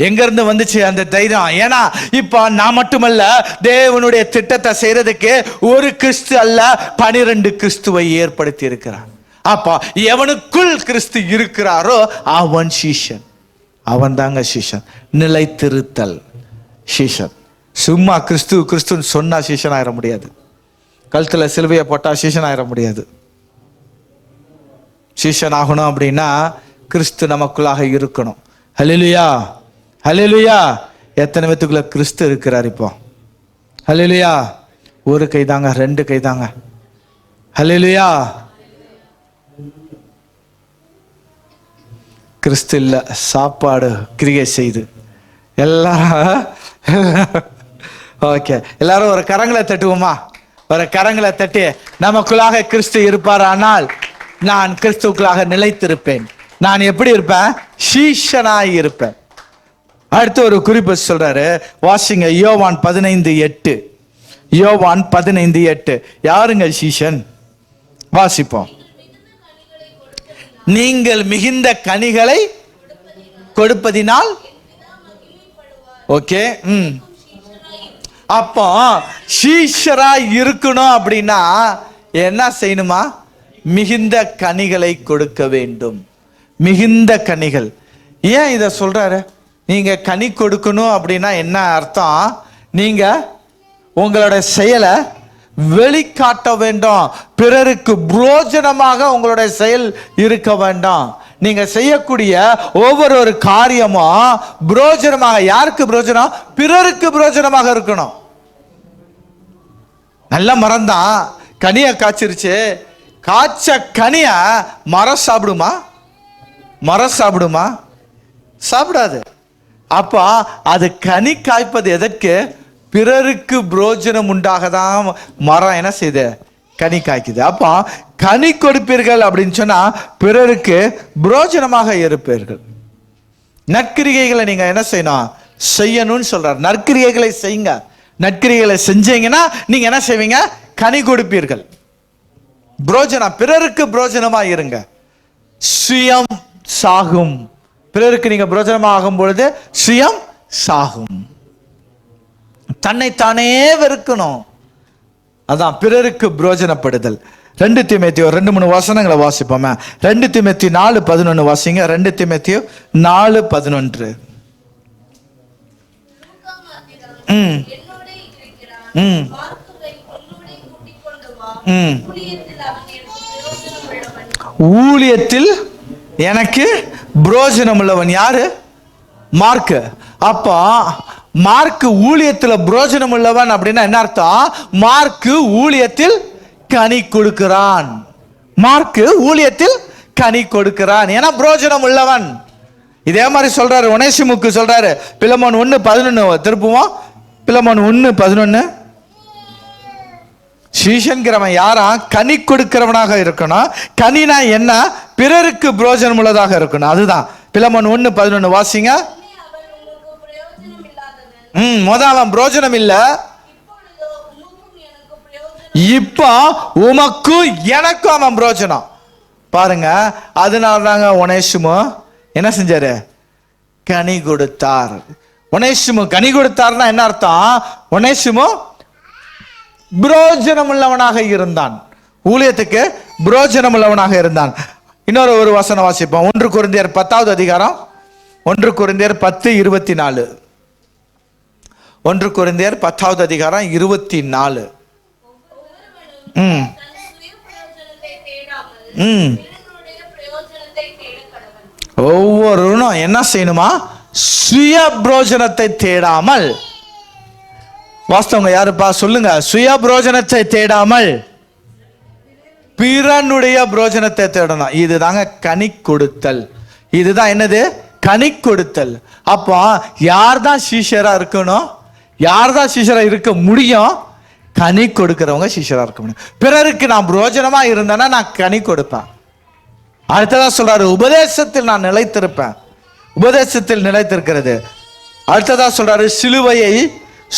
எங்க இருந்து வந்துச்சு அந்த தைரியம்? ஏன்னா இப்ப நான் மட்டுமல்ல, தேவனுடைய திட்டத்தை செய்யறதுக்கு ஒரு கிறிஸ்து அல்ல, 12 கிறிஸ்துவை ஏற்படுத்தி இருக்கிறார். அப்பா எவனுக்குள் கிறிஸ்து இருக்கிறாரோ அவன் சீஷன். அவன் தாங்க சீஷன். நிலைத்திருத்தல் சீஷன். சும்மா கிறிஸ்து கிறிஸ்துன்னு சொன்னா சீஷன் ஆயிட முடியாது. கழுத்துல சிலுவையை போட்டா சீஷன் ஆயிட முடியாது. சீஷன் ஆகணும் அப்படின்னா கிறிஸ்து நமக்குள்ளாக இருக்கணும். ஹல்லேலூயா, ஹல்லேலூயா. எத்தனை பேத்துக்குள்ள கிறிஸ்து இருக்கிறார் இப்போ? ஹல்லேலூயா. ஒரு கை தாங்க, 2 கை தாங்க. ஹல்லேலூயா. கிறிஸ்து இல்ல, சாப்பாடு கிரியை செய்து எல்லாரும். ஓகே, எல்லாரும் ஒரு கரங்களை தட்டுவோமா? ஒரு கரங்களை தட்டி, நமக்குள்ளாக கிறிஸ்து இருப்பார், ஆனால் நான் கிறிஸ்துக்குள்ளாக நிலைத்திருப்பேன். நான் எப்படி இருப்பேன்? சீஷனாய் இருப்பேன். அடுத்து ஒரு குறிப்பு சொல்றாரு, வாசிங்க. யோவான் 15:8. யோவான் 15:8. யாருங்க சீஷன்? வாசிப்போம். நீங்கள் மிகுந்த கனிகளை கொடுப்பதினால். ஓகே. அப்போ சீஷரா இருக்கணும் அப்படின்னா என்ன செய்யணுமா? மிகுந்த கனிகளை கொடுக்க வேண்டும். மிகுந்த கனிகள். ஏன் இத சொல்றாரு? நீங்க கனி கொடுக்கணும் அப்படின்னா என்ன அர்த்தம்? நீங்க உங்களோட செயலை வெளிக்காட்ட வேண்டும். பிறருக்கு புரோஜனமாக உங்களுடைய செயல் இருக்க வேண்டும். நீங்க செய்யக்கூடிய ஒவ்வொரு காரியமும் புரோஜனமாக. யாருக்கு புரோஜனம்? பிறருக்கு புரோஜனமாக இருக்கணும். நல்ல மரம் தான் கனிய காய்ச்சிருச்சு. காய்ச்ச கனிய மரம் சாப்பிடுமா? மரம் சாப்பிடுமா? சாப்பிடாது. அப்ப அது கனி காய்ப்பது எதற்கு? பிறருக்கு புரோஜனம் உண்டாக தான் மரம் என்ன செய்யுது? கனி காய்க்குது. அப்போ கனி கொடுப்பீர்கள் அப்படின்னு சொன்னா பிறருக்கு புரோஜனமாக இருப்பீர்கள். நற்கிரிகைகளை நீங்க என்ன செய்யணும்? செய்யணும்னு சொல்றார். நற்கிரிகைகளை செய்யுங்க. நற்கிரிகைகளை செஞ்சீங்கன்னா நீங்க என்ன செய்வீங்க? கனி கொடுப்பீர்கள். புரோஜனம், பிறருக்கு புரோஜனமா இருங்க. சுயம் சாகும். பிறருக்கு நீங்க புரோஜனமா ஆகும் பொழுது சுயம் சாகும். தன்னைத்தானே வெறுக்கணும். அதான் பிறருக்கு புரோஜனப்படுதல். 2 தீமோத்தேயு 2-3 வசனங்களை வாசிப்போமே. 2 தீமோத்தேயு 4:11 வாசிங்க. 2 தீமோத்தேயு 4:11. ஊழியத்தில் எனக்கு புரோஜனம் உள்ளவன் யாரு? மார்க்கு. அப்போ மார்க்கு ஊழியத்தில் புரோஜனம் உள்ளவன் அப்படின்னா என்ன அர்த்தம்? மார்க்கு ஊழியத்தில் கனி கொடுக்கிறான். மார்க்கு ஊழியத்தில் கனி கொடுக்கிறான், ஏன்னா புரோஜனம் உள்ளவன். இதே மாதிரி சொல்றாரு ஒனேசிமுக்கு சொல்றாரு. பிலமோன் 1:11 திருப்புவோம். பிலமோன் 1:11. சீஷன்கிறவன் யாரா? கனி கொடுக்கிறவனாக இருக்கணும். கனினா என்ன? பிறருக்கு புரோஜனம் உள்ளதாக இருக்கணும். அதுதான் பிலமோன் 1:11 வாசிங்க. அவன் புரோஜனம் இல்ல, இப்போ உமக்கும் எனக்கும் அவன் புரோஜனம். பாருங்க, அதனால தாங்க ஒனேசிமு என்ன செஞ்சாரு? கனி கொடுத்தார். ஒனேசிமு கனி கொடுத்தார்னா என்ன அர்த்தம்? ஒனேசிமு புரோஜனம் உள்ளவனாக இருந்தான், ஊழியத்துக்கு புரோஜனம் உள்ளவனாக இருந்தான். இன்னொரு ஒரு வசனம் வாசிப்போம். 1 கொரிந்தியர் 10வது அதிகாரம். 1 கொரிந்தியர் 10:24. 1 கொரிந்தியர் 10வது அதிகாரம் 24. ஒவ்வொருவரும் என்ன செய்யணுமா? சுய புரோஜனத்தை தேடாமல். வாஸ்தவங்க யாருப்பா சொல்லுங்க? சுய புரோஜனத்தை தேடாமல் பிறனுடைய புரோஜனத்தை தேடணும். இதுதாங்க கனி கொடுத்தல். இதுதான் என்னது? கனி கொடுத்தல். அப்போ யார் தான் சீஷரா இருக்கணும்? யார் தான் சீஷரா இருக்க முடியும்? கனி கொடுக்கிறவங்க சீஷரா இருக்க முடியும். பிறருக்கு நான் புரோஜனமா இருந்தேன்னா நான் கனி கொடுப்பேன். அடுத்ததான் சொல்றாரு, உபதேசத்தில் நான் நிலைத்திருப்பேன். உபதேசத்தில் நிலைத்திருக்கிறது. அடுத்ததா சொல்றாரு, சிலுவையை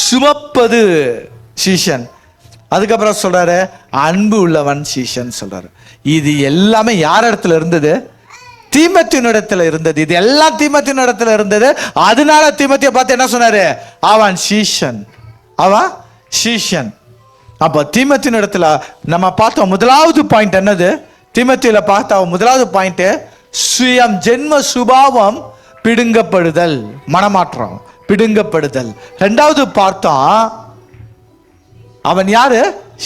சுமப்பது சீஷன். அதுக்கப்புறம் சொல்றாரு, அன்பு உள்ளவன் சீஷன் சொல்றாரு. இது எல்லாமே யார் இடத்துல இருந்தது? தீமோத்தேயுவின் இடத்துல இருந்தது. இது எல்லாம் தீமோத்தேயுவின் இடத்துல இருந்தது. அதனால தீமோத்தேயுவை பார்த்து என்ன சொன்னாரு? அவன் சீஷன், அவன் சீஷன். அப்போ தீமோத்தேயுவின் இடத்துல நம்ம பார்த்தோம். முதலாவது பாயிண்ட் என்னது? தீமோத்தேயுல பார்த்த முதலாவது பாயிண்ட் சுயம் ஜென்ம சுபாவம் பிடுங்கப்படுதல், மனமாற்றம் பிடுங்கப்படுதல். ரெண்டாவது பார்த்தோம், அவன் யாரு?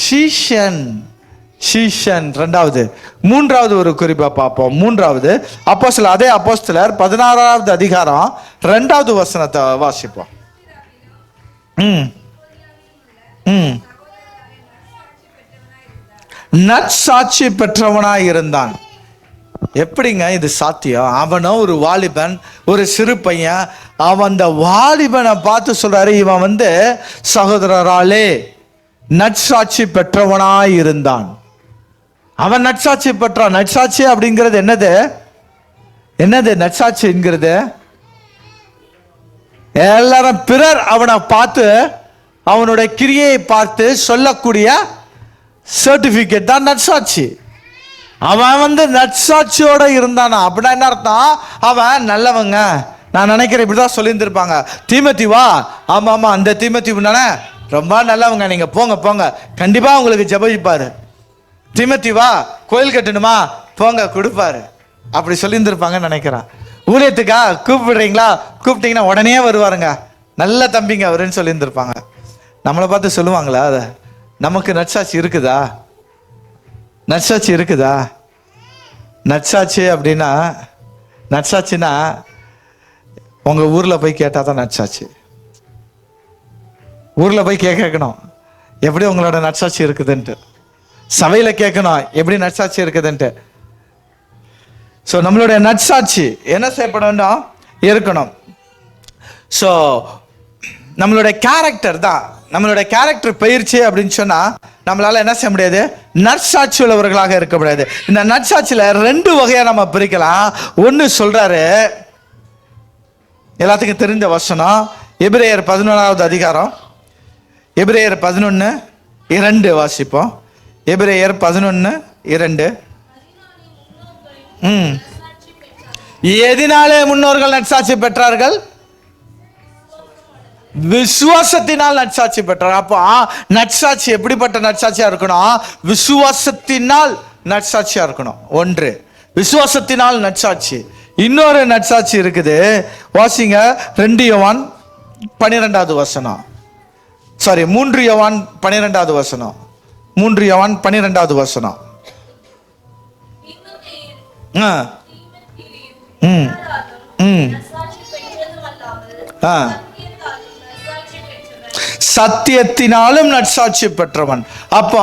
சீஷன், சீஷன் ரெண்டாவது. மூன்றாவது ஒரு குறிப்பா பார்ப்போம். மூன்றாவது அப்போஸ்தலர், அதே அப்போஸ்தலர் 16வது அதிகாரம் 2வது வசனத்தை வாசிப்போம். நற்சாட்சி பெற்றவனாய் இருந்தான். எப்படிங்க இது சாத்தியம்? அவனோ ஒரு வாலிபன், ஒரு சிறு பையன். அவன் அந்த வாலிபனை பார்த்து சொல்றாரு, இவன் சகோதரராலே நற்சாட்சி பெற்றவனாய் இருந்தான். அவன் நற்சாட்சி பெற்றான். நற்சாட்சி அப்படிங்கிறது என்னது? என்னது நற்சாட்சி என்கிறது? எல்லாரும் பிறர் அவனை பார்த்து அவனுடைய கிரியையை பார்த்து சொல்லக்கூடிய சர்டிபிகேட் தான் நற்சாட்சி. அவன் நற்சாட்சியோட இருந்தானா அப்படின்னா என்ன அர்த்தம்? அவன் நல்லவங்க. நான் நினைக்கிறேன் இப்படிதான் சொல்லியிருந்திருப்பாங்க. தீமோத்தேயு வா, ஆமா ஆமா அந்த தீமோத்தேயு தானே, ரொம்ப நல்லவங்க, நீங்க போங்க போங்க, கண்டிப்பா உங்களுக்கு ஜெபிப்பாரு. தீமோத்தேயு வா, கோயில் கட்டணுமா, போங்க கொடுப்பாரு. அப்படி சொல்லியிருந்திருப்பாங்கன்னு நினைக்கிறேன். ஊழியத்துக்கா கூப்பிடுறீங்களா, கூப்பிட்டீங்கன்னா உடனே வருவாருங்க, நல்ல தம்பிங்க அவருன்னு சொல்லியிருந்திருப்பாங்க. நம்மளை பார்த்து சொல்லுவாங்களா? அதை நமக்கு நற்சாட்சி இருக்குதா? நற்சாட்சி இருக்குதா? நற்சாட்சி அப்படின்னா, நற்சாட்சினா உங்க ஊர்ல போய் கேட்டா தான் நற்சாட்சி. ஊர்ல போய் கேட்கணும் எப்படி உங்களோட நற்சாட்சி இருக்குதுன்ட்டு. சபையில கேட்கணும் எப்படி நற்சாட்சி இருக்குதுன்ட்டு. ஸோ நம்மளுடைய நற்சாட்சி என்ன செய்யப்படணும்? இருக்கணும். ஸோ நம்மளுடைய கேரக்டர் தான், நம்மளுடைய கேரக்டர் பயிற்சி அப்படின்னு சொன்னா நம்மளால என்ன செய்ய முடியாது? நற்சாட்சி உள்ளவர்களாக இருக்க முடியாது. இந்த நற்சாட்சியில 2 வகையா நம்ம பிரிக்கலாம். ஒன்னு சொல்றாரு, எல்லாத்துக்கும் தெரிந்த வசனம், எபிரேயர் 11வது அதிகாரம், எபிரேயர் 11:2 வாசிப்போம். எபிரேயர் 11:2. எதினாலே முன்னோர்கள் நற்சாட்சி பெற்றார்கள்? விசுவாசத்தினால் நற்சாட்சி பெற்றார். அப்போ நற்சாட்சி எப்படிப்பட்ட நற்சாட்சியா இருக்கணும்? விசுவாசத்தினால் நற்சாட்சியா இருக்கணும். ஒன்று விசுவாசத்தினால் நற்சாட்சி. இன்னொரு நற்சாட்சி இருக்குது, வாசிங்க. 2 யோவான் 12வது வசனம், சாரி 3 யோவான் 12வது வசனம். 3 யோவான் 12வது வசனம். ஆ ம் ம் ஆ சத்தியத்தினாலும் நற்சாட்சி பெற்றவன். அப்போ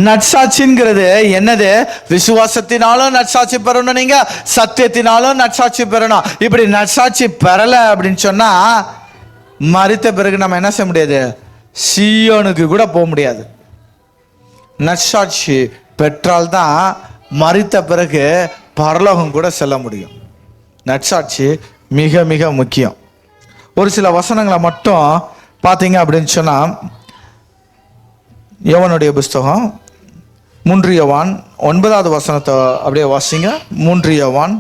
நற்சாட்சிங்கிறது என்னது? விசுவாசத்தினாலும் நற்சாட்சி பெறணும், நீங்க சத்தியத்தினாலும் நற்சாட்சி பெறணும். இப்படி நற்சாட்சி பெறல அப்படின்னு சொன்னா மரித்த பிறகு நம்ம என்ன செய்ய முடியாது? சீயோனுக்கு கூட போக முடியாது. நற்சாட்சி பெற்றால்தான் மரித்த பிறகு பரலோகம் கூட செல்ல முடியும். நற்சாட்சி மிக மிக முக்கியம். ஒரு சில வசனங்களை மட்டும் பார்த்தீங்க அப்படின்னு சொன்னால், யோவானுடைய புஸ்தகம் 3 யோவான் 9வது வசனத்தை அப்படியே வாசிங்க. 3 யோவான்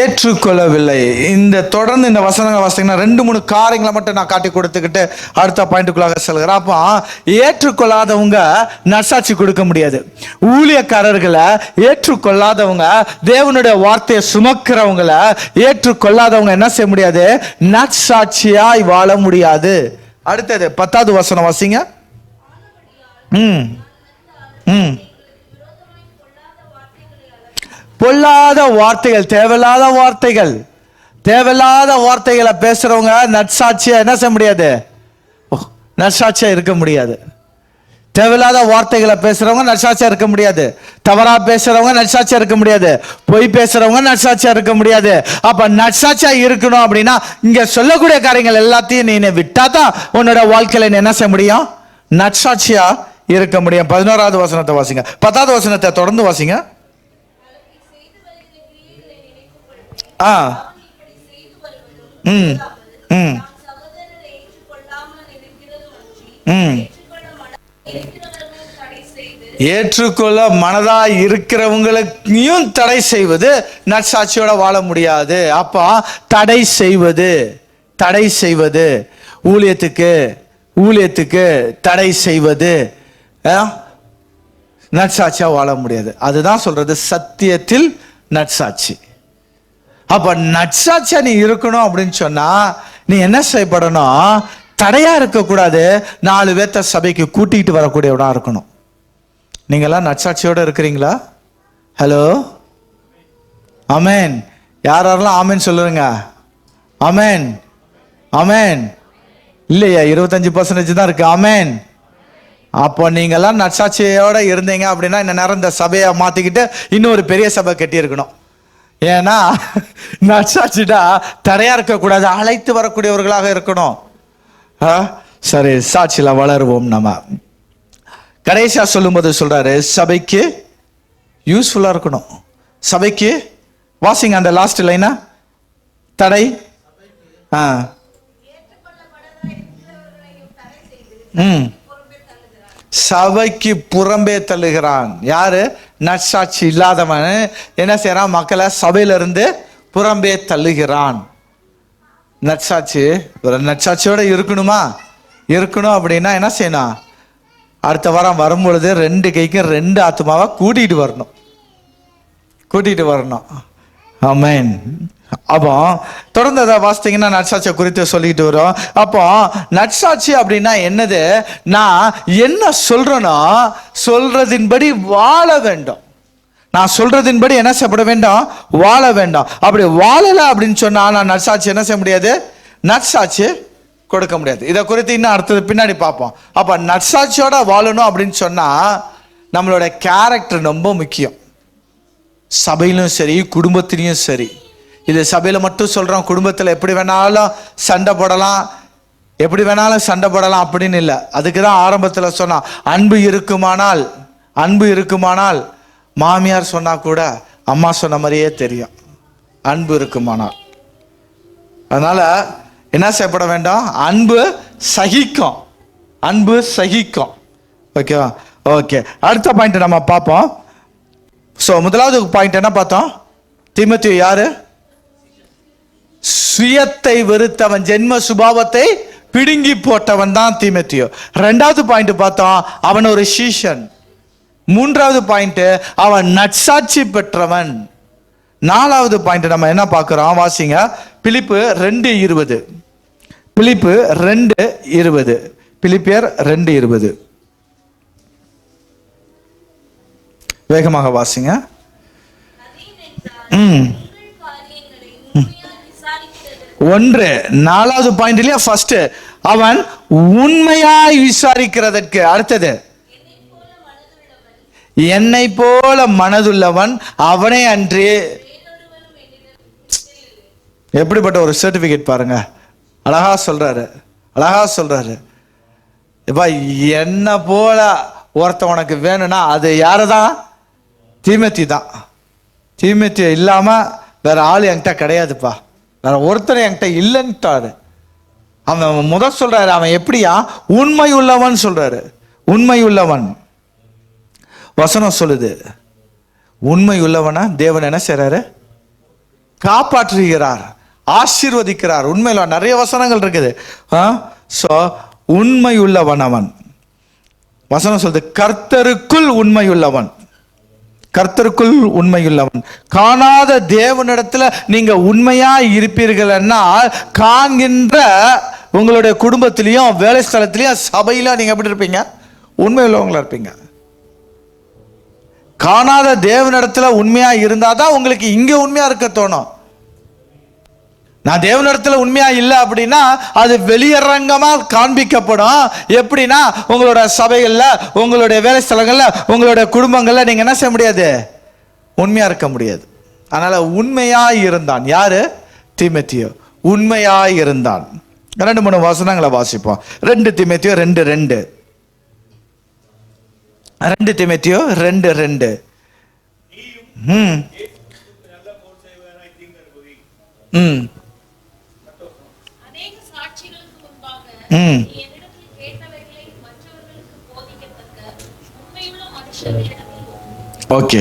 ஏற்றுக்கொள்ளவில்லை. இந்த தொடர்ந்து இந்த வசனங்கள் வாசிங்கன்னா 2-3 காரியங்களை மட்டும் நான் காட்டி கொடுத்துக்கிட்டு அடுத்த பாயிண்ட்டுக்குள்ளாக செல்கிறேன். அப்போ ஏற்றுக்கொள்ளாதவங்க நற்சாட்சி கொடுக்க முடியாது. ஊழியக்காரர்களை ஏற்றுக்கொள்ளாதவங்க, தேவனுடைய வார்த்தையை சுமக்கிறவங்களை ஏற்றுக்கொள்ளாதவங்க என்ன செய்ய முடியாது? நற்சாட்சியாய் வாழ முடியாது. அடுத்தது 10வது வசனம் வாசிங்க. ம் ம் பொல்லாத வார்த்தைகள், தேவையில்லாத வார்த்தைகளை பேசுறவங்க நற்சாட்சியா என்ன செய்ய முடியாது? நற்சாட்சியா இருக்க முடியாது. தேவையில்லாத வார்த்தைகளை பேசுறவங்க நற்சாட்சியா இருக்க முடியாது. தவறா பேசுறவங்க நற்சாட்சியா இருக்க முடியாது. பொய் பேசுறவங்க நற்சாட்சியா இருக்க முடியாது. அப்ப நற்சாட்சியா இருக்கணும் அப்படின்னா இங்க சொல்லக்கூடிய காரியங்கள் எல்லாத்தையும் நீ விட்டா தான் உன்னோட வாழ்க்கையில நீ என்ன செய்ய முடியும்? நற்சாட்சியா இருக்க முடியும். 11வது வசனத்தை வாசிங்க. 10வது வசனத்தை தொடர்ந்து வாசிங்க. ஆ ம் ம் ம் ஏற்றுக்கொள்ள மனதா இருக்கிறவங்களையும் தடை செய்வது நற்சாட்சியோட வாழ முடியாது. அப்போ தடை செய்வது ஊழியத்துக்கு தடை செய்வது நற்சாட்சியா வாழ முடியாது. அதுதான் சொல்றது சத்தியத்தில் நற்சாட்சி. அப்ப நற்சாட்சியா நீ இருக்கணும் அப்படின்னு சொன்னா நீ என்ன செய்யப்படணும்? தடையா இருக்கக்கூடாது. 4 பேர்த்த சபைக்கு கூட்டிகிட்டு வரக்கூடியவனா இருக்கணும். நீங்கெல்லாம் நற்சாட்சியோட இருக்கிறீங்களா? ஹலோ, ஆமேன். யாரெல்லாம் ஆமேன் சொல்லுங்க. ஆமேன், ஆமேன். இல்லையா? 25% தான் இருக்கு. ஆமேன். அப்போ நீங்கெல்லாம் நற்சாட்சியோட இருந்தீங்க அப்படின்னா இந்த நேரம் இந்த சபையை மாத்திக்கிட்டு இன்னொரு பெரிய சபை கட்டி இருக்கணும். ஏன்னா நற்சாட்சிடா தடையா இருக்கக்கூடாது, அழைத்து வரக்கூடியவர்களாக இருக்கணும். சரி, சாட்சியில வளருவோம். நம்ம கடைசியா சொல்லும்போது சொல்றாரு சபைக்கு யூஸ்ஃபுல்லா இருக்கணும். சபைக்கு வாசிங்க அந்த லாஸ்ட் லைனா. தடை சபைக்கு புறம்பே தள்ளுகிறான். யாரு? நற்சாட்சி இல்லாதவன் என்ன செய்யறான்? மக்களை சபையிலிருந்து புறம்பே தள்ளுகிறான். நற்சாட்சியோட இருக்கணும் அப்படின்னா என்ன செய்யணும்? அடுத்த வாரம் வரும்பொழுது 2 கைக்கும் 2 ஆத்மாவை கூட்டிட்டு வரணும். ஆமென். அப்போ தொடர்ந்து அதை வாசித்தீங்கன்னா நற்சாட்சியை குறித்து சொல்லிட்டு வரோம். அப்போ நற்சாட்சி அப்படின்னா என்னது? நான் என்ன சொல்றேனோ சொல்றதின்படி வாழ வேண்டும். நான் சொல்றதின்படி என்ன செய்யப்பட வேண்டும்? வாழ வேண்டும். அப்படி வாழல அப்படின்னு சொன்னா நான் நற்சாட்சி என்ன செய்ய முடியாது? நற்சாட்சி கொடுக்க முடியாது. இதை குறித்து இன்னும் அடுத்தது பின்னாடி பார்ப்போம். அப்ப நற்சாட்சியோட வாழணும் அப்படின்னு சொன்னா நம்மளோட கேரக்டர் ரொம்ப முக்கியம். சபையிலும் சரி, குடும்பத்திலையும் சரி. இது சபையில மட்டும் சொல்றோம், குடும்பத்தில் எப்படி வேணாலும் சண்டை போடலாம் அப்படின்னு இல்லை. அதுக்கு தான் ஆரம்பத்தில் சொன்னா அன்பு இருக்குமானால் மாமியார் சொன்னா கூட அம்மா சொன்ன மாதிரியே தெரியும். அன்பு இருக்குமானால். அதனால என்ன செய்யப்பட வேண்டும்? அன்பு சகிக்கும். ஓகேவா? ஓகே, அடுத்த பாயிண்ட் நம்ம பார்ப்போம். ஸோ முதலாவது பாயிண்ட் என்ன பார்த்தோம்? தீமோத்தேயு யாரு? சுயத்தை வெறுத்தவன், ஜென்ம சுபாவத்தை பிடுங்கி போட்டவன் தான் தீமோத்தேயு. 2வது பாயிண்ட் பார்த்தோம், அவன் ஒரு சீஷன். 3வது பாயிண்ட், அவன் நற்சாட்சி பெற்றவன். 4வது பாயிண்ட் நம்ம என்ன பார்க்கிறோம்? வாசிங்க, பிலிப்பு 2:20. பிலிப்பு 2:20. பிலிப்பியர் 2:20. வேகமாக வாசிங்க. ஒன்று, 4வது பாயிண்ட் இல்லையா? ஃபர்ஸ்ட், அவன் உண்மையாய் விசாரிக்கிறதற்கு. அடுத்தது, என்னை போல மனதுள்ளவன் அவனே அன்றி. எப்படிப்பட்ட ஒரு சர்டிபிகேட் பாருங்க. அழகா சொல்றாரு. இப்ப என்ன போல ஒருத்த உனக்கு வேணும்னா அது யாரதான்? தீமோத்தி தான். தீமோத்தி இல்லாம வேற ஆள் என்கிட்ட கிடையாதுப்பா, வேற ஒருத்தர் என்கிட்ட இல்லைன்ட்டாரு. அவன் முதல் சொல்றாரு, அவன் எப்படியா? உண்மை உள்ளவன் சொல்றாரு. உண்மை உள்ளவன். வசனம் சொல்லுது, உண்மை உள்ளவனா தேவன் என்ன செய்றாரு? காப்பாற்றுகிறார், ஆசீர்வதிக்கிறார். உண்மையில நிறைய வசனங்கள் இருக்குது. உண்மை உள்ளவன் அவன். வசனம் சொல்லுது, கர்த்தருக்குள் உண்மை உள்ளவன். கர்த்தருக்குள் உண்மையுள்ளவன். காணாத தேவனிடத்துல நீங்க உண்மையா இருப்பீர்கள்னா காண்கின்ற உங்களுடைய குடும்பத்திலையும் வேலை ஸ்தலத்திலையும் சபையில நீங்க எப்படி இருப்பீங்க? உண்மை உள்ளவங்களா இருப்பீங்க. காணாத தேவனிடத்துல உண்மையா இருந்தாதான் உங்களுக்கு இங்க உண்மையா இருக்க தோணும். நான் தேவனிடத்துல உண்மையா இல்லை அப்படின்னா அது வெளியரங்கமா காண்பிக்கப்படும். எப்படின்னா உங்களோட சபைகள்ல, உங்களுடைய வேலை ஸ்தலங்கள்ல, உங்களுடைய குடும்பங்கள்ல நீங்க என்ன செய்ய முடியாது? உண்மையா இருக்க முடியாது. அதனால உண்மையா இருந்தான். யாரு? தீமோத்தேயு உண்மையா இருந்தான். 2-3 வசனங்களை வாசிப்போம். 2 தீமோத்தேயு 2:2. 2 தீமோத்தேயு 2:2. ஓகே,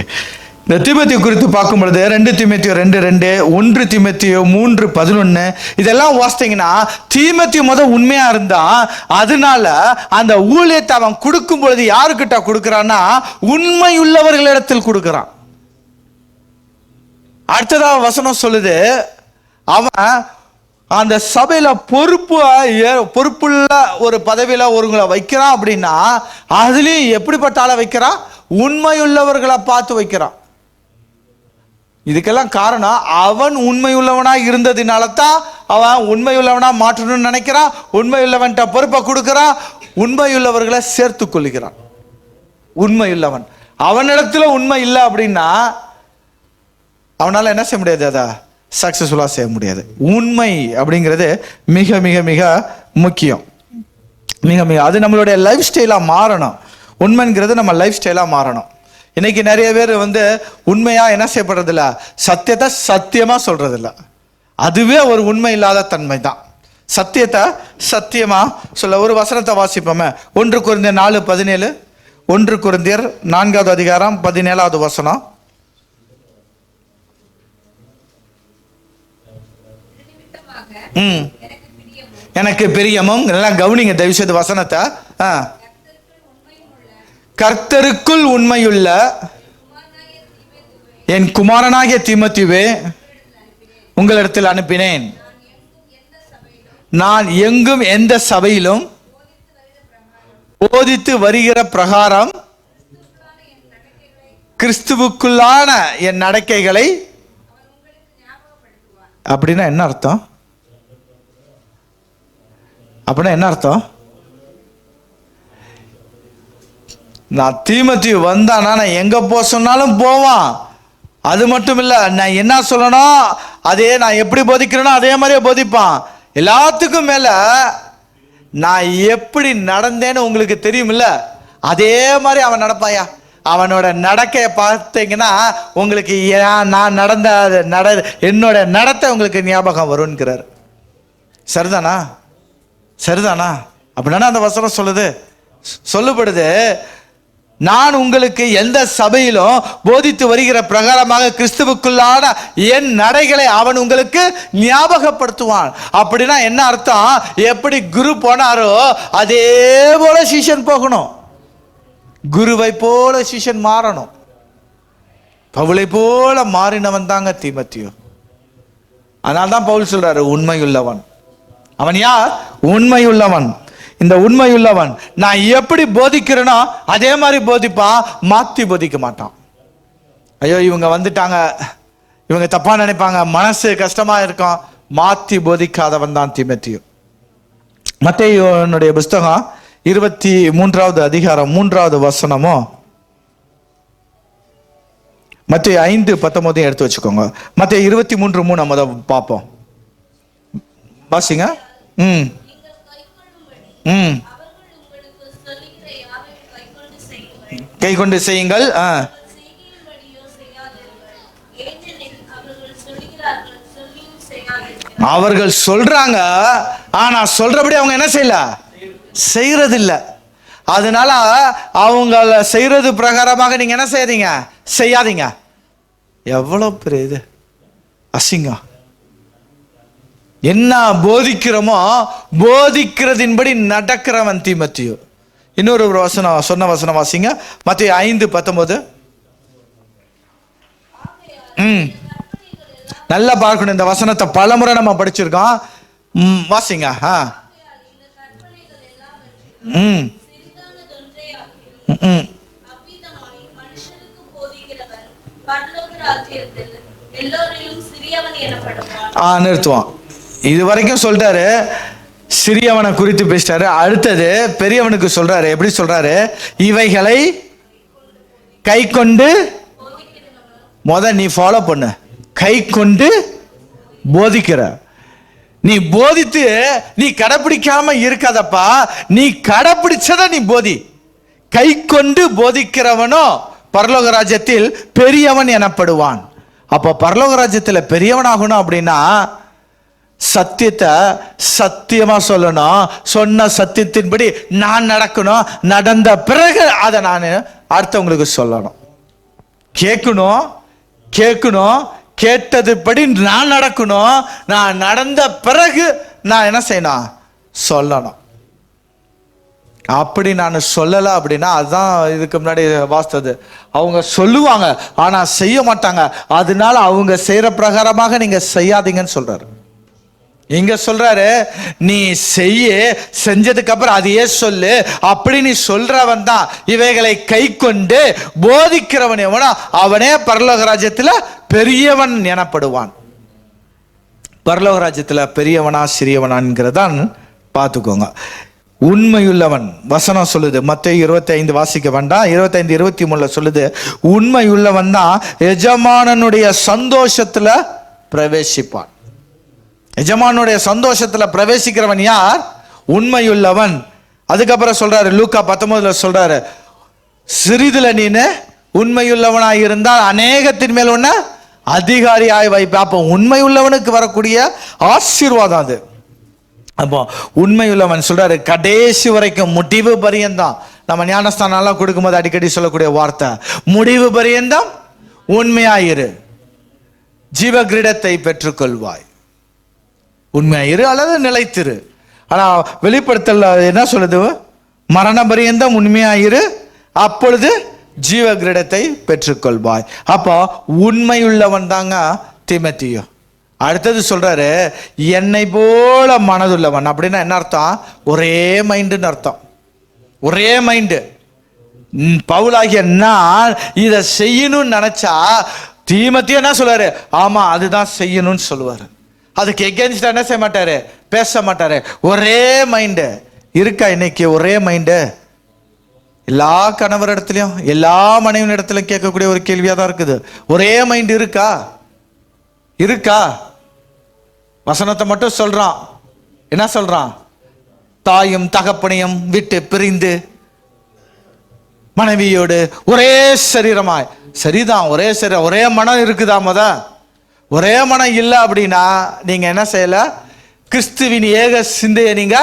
இந்த தீமோத்தேயு குறித்து பார்க்கும் பொழுது 2 தீமோத்தேயு 2:2, 1 தீமோத்தேயு 3:11 இதெல்லாம் வாசித்தீங்கன்னா தீமோத்தேயு உண்மையா இருந்தா, அதனால அந்த ஊழியத்தை அவன் கொடுக்கும் பொழுது யாருக்கிட்ட கொடுக்கிறான்னா உண்மை உள்ளவர்களிடத்தில் கொடுக்கிறான். அடுத்ததாக வசனம் சொல்லுது, அவன் அந்த சபையில பொறுப்புள்ள ஒரு பதவியில ஒருங்களை வைக்கிறான் அப்படின்னா அதுலயும் எப்படிப்பட்ட ஆளை வைக்கிறான்? உண்மையுள்ளவர்களை பார்த்து வைக்கிறான். இதுக்கெல்லாம் காரணம் அவன் உண்மையுள்ளவனா இருந்ததுனால தான் அவன் உண்மையுள்ளவனா மாற்றணும்னு நினைக்கிறான். உண்மையுள்ளவன்ட்ட பொறுப்பை கொடுக்கிறான். உண்மையுள்ளவர்களை சேர்த்து கொள்கிறான். உண்மையுள்ளவன். அவனிடத்துல உண்மை இல்லை அப்படின்னா அவனால என்ன செய்ய முடியாது? அதை சக்சஸ்ஃபுல்லாக செய்ய முடியாது. உண்மை அப்படிங்கிறது மிக மிக மிக முக்கியம். அது நம்மளுடைய லைஃப் ஸ்டைலாக மாறணும். உண்மைங்கிறது நம்ம லைஃப் ஸ்டைலாக மாறணும். இன்னைக்கு நிறைய பேர் உண்மையாக என்ன செய்யப்படுறதில்ல? சத்தியத்தை சத்தியமாக சொல்றதில்ல. அதுவே ஒரு உண்மை இல்லாத தன்மை தான். சத்தியத்தை சத்தியமாக சொல்ல ஒரு வசனத்தை வாசிப்போமே. 1 கொரிந்தியர் 4:17. 1 கொரிந்தியர் 4வது அதிகாரம் 17வது வசனம். எனக்கு பிரியமும், எல்லாம் கவனிங்க தயவு செய்து வசனத்தை. கர்த்தருக்குள் உண்மையுள்ள என் குமாரனாகிய தீமோத்தேயுவே உங்களிடத்தில் அனுப்பினேன். நான் எங்கும் எந்த சபையிலும் போதித்து வருகிற பிரகாரம் கிறிஸ்துவுக்குள்ளான என் நடக்கைகளை. அப்படின்னா என்ன அர்த்தம்? நான் தீமோத்தேயு வந்தானா நான் எங்க போக சொன்னாலும் போவான். அது மட்டும் இல்ல, நான் என்ன சொல்லணும் அதே நான் எப்படி போதிக்கிறேனோ அதே மாதிரியே போதிப்பான். எல்லாத்துக்கும் மேல நான் எப்படி நடந்தேன்னு உங்களுக்கு தெரியுமில்ல, அதே மாதிரி அவன் நடப்பாயா. அவனோட நடக்கையை பார்த்தீங்கன்னா உங்களுக்கு நான் என்னோட நடத்தை உங்களுக்கு ஞாபகம் வரும்ங்கிறார். சரிதானா? அப்படின்னா அந்த வசனம் சொல்லப்படுது, நான் உங்களுக்கு எந்த சபையிலும் போதித்து வருகிற பிரகாரமாக கிறிஸ்துவுக்குள்ளான என் நடைகளை அவன் உங்களுக்கு ஞாபகப்படுத்துவான். அப்படின்னா என்ன அர்த்தம்? எப்படி குரு போனாரோ அதே போல சீஷன் போகணும். குருவை போல சீஷன் மாறணும். பவுலை போல மாறினவன் தாங்க தீமோத்தேயு. அதனால்தான் பவுல் சொல்றாரு உண்மையுள்ளவன். அவன் யார்? உண்மையுள்ளவன். இந்த உண்மையுள்ளவன் நான் எப்படி போதிக்கிறேனோ அதே மாதிரி போதிப்பான், மாத்தி போதிக்க மாட்டான். ஐயோ இவங்க வந்துட்டாங்க, இவங்க தப்பா நினைப்பாங்க, மனசு கஷ்டமா இருக்கும், மாத்தி போதிக்காதவன் தான் தீமோத்தேயு. மத்தேயுனுடைய புஸ்தகம் 23வது அதிகாரம் 3வது வசனமோ, மத்தேயு 5:19 எடுத்து வச்சுக்கோங்க. மத்தேயு 23:3 முத பார்ப்போம். வாசிங்க. கை கொண்டு செய்யுங்கள். அவர்கள் சொல்றாங்க, ஆனா சொல்றபடி அவங்க என்ன செய்யல, செய்யறது இல்ல. அதனால அவங்கள செய்யறது பிரகாரமாக நீங்க என்ன செய்யாதீங்க, செய்யாதீங்க. எவ்வளவு பெரிய இது அசிங்கம். என்ன போதிக்கிறோமோ போதிக்கிறதின்படி நடக்கிறவன் தீமோத்தேயு. இன்னொரு வசனம், சொன்ன வசனம் வாசிங்க. மத்தேயு 5:19. நல்லா பார்க்கணும் இந்த வசனத்தை, பலமுறை நம்ம படிச்சிருக்கோம். வாசிங்க. நிறுத்துவோம். இது வரைக்கும் சொல்றாரு, சிறியவனை குறித்து பேசிட்டாரு. அடுத்தது பெரியவனுக்கு சொல்றாரு. எப்படி சொல்றாரு? இவைகளை கை கொண்டு நீ ஃபாலோ பண்ணு. கை கொண்டு போதிக்கிற, நீ போதித்து நீ கடைபிடிக்காம இருக்காதப்பா, நீ கடைபிடிச்சத நீ போதி. கை கொண்டு போதிக்கிறவனோ பரலோக ராஜ்யத்தில் பெரியவன் எனப்படுவான். அப்ப பரலோக ராஜ்யத்தில் பெரியவனாகணும் அப்படின்னா சத்தியத்தை சத்தியமா சொல்லணும், சொன்ன சத்தியத்தின்படி நான் நடக்கணும், நடந்த பிறகு அதை நான் அடுத்தவங்களுக்கு சொல்லணும். கேட்கணும், கேட்டதுபடி நான் நடக்கணும், நான் நடந்த பிறகு நான் என்ன செய்யணும், சொல்லணும். அப்படி நான் சொல்லலை அப்படின்னா, அதுதான் இதுக்கு முன்னாடி வாசித்தது, அவங்க சொல்லுவாங்க ஆனா செய்ய மாட்டாங்க. அதனால அவங்க செய்யற பிரகாரமாக நீங்க செய்யாதீங்கன்னு சொல்றாரு. இங்க சொல்றாரு, நீ செஞ்சதுக்கு அப்புறம் அதையே சொல்லு. அப்படி நீ சொல்றவன் தான் இவைகளை கை கொண்டு போதிக்கிறவன் எவனோ அவனே பரலோக ராஜ்யத்துல பெரியவன் எனப்படுவான். பரலோக ராஜ்யத்துல பெரியவனா சிறியவனான்கிறதான் பார்த்துக்கோங்க. உண்மையுள்ளவன் வசனம் சொல்லுது. மத்தேயு 25 வாசிக்க வேண்டாம், 25:23 சொல்லுது, உண்மையுள்ளவன் தான் எஜமானனுடைய சந்தோஷத்துல பிரவேசிப்பான். எஜமானுடைய சந்தோஷத்துல பிரவேசிக்கிறவன் யார்? உண்மையுள்ளவன். அதுக்கப்புறம் சொல்றாரு, லூக்கா 19 சொல்றாரு, சிறிதுல நீனு உண்மையுள்ளவனாய் இருந்தால் அநேகத்தின் மேல் உன்ன அதிகாரியாய் வைப்ப. அப்போ உண்மையுள்ளவனுக்கு வரக்கூடிய ஆசீர்வாதம் அது. அப்போ உண்மையுள்ளவன் சொல்றாரு, கடைசி வரைக்கும் முடிவு பரியந்தம். நம்ம ஞானஸ்தானம் எல்லாம் கொடுக்கும்போது அடிக்கடி சொல்லக்கூடிய வார்த்தை, முடிவு பரியந்தம் உண்மையாயிரு, ஜீவ கிரீடத்தை பெற்றுக்கொள்வாய். உண்மையாயிரு அல்லது நிலைத்திரு. ஆனா வெளிப்படுத்தல என்ன சொல்லுது? மரண பரியந்தம் உண்மையாயிரு, அப்பொழுது ஜீவ கிரீடத்தை பெற்றுக்கொள்வாய். அப்போ உண்மையுள்ளவன் தாங்க தீமோத்தேயு. அடுத்தது சொல்றாரு, என்னை போல மனதுள்ளவன். அப்படின்னா என்ன அர்த்தம்? ஒரே மைண்டுன்னு அர்த்தம். ஒரே மைண்டு. பவுலாகிய நான் இதை செய்யணும்னு நினைச்சா தீமோத்தேயு என்ன சொல்றாரு? ஆமா அதுதான் செய்யணும்னு சொல்லுவாரு. அதுக்கு எகென்ஸ்டா என்ன செய்ய மாட்டாரு, பேச மாட்டாரு. ஒரே மைண்டு இருக்கா இன்னைக்கு? ஒரே மைண்டு எல்லா கணவர் இடத்துலயும் எல்லா மனைவி இடத்துலயும் கேட்கக்கூடிய ஒரு கேள்வியா தான் இருக்குது. ஒரே மைண்டு இருக்கா? இருக்கா? வசனத்தை மட்டும் சொல்றான். என்ன சொல்றான்? தாயும் தகப்பனையும் விட்டு பிரிந்து மனைவியோடு ஒரே சரீரமாய். சரிதான், ஒரே சரீரம், ஒரே மனம் இருக்குதா? ஒரே மனம் இல்லை அப்படின்னா நீங்க என்ன செய்யல, கிறிஸ்துவின் ஏக சிந்தையை நீங்க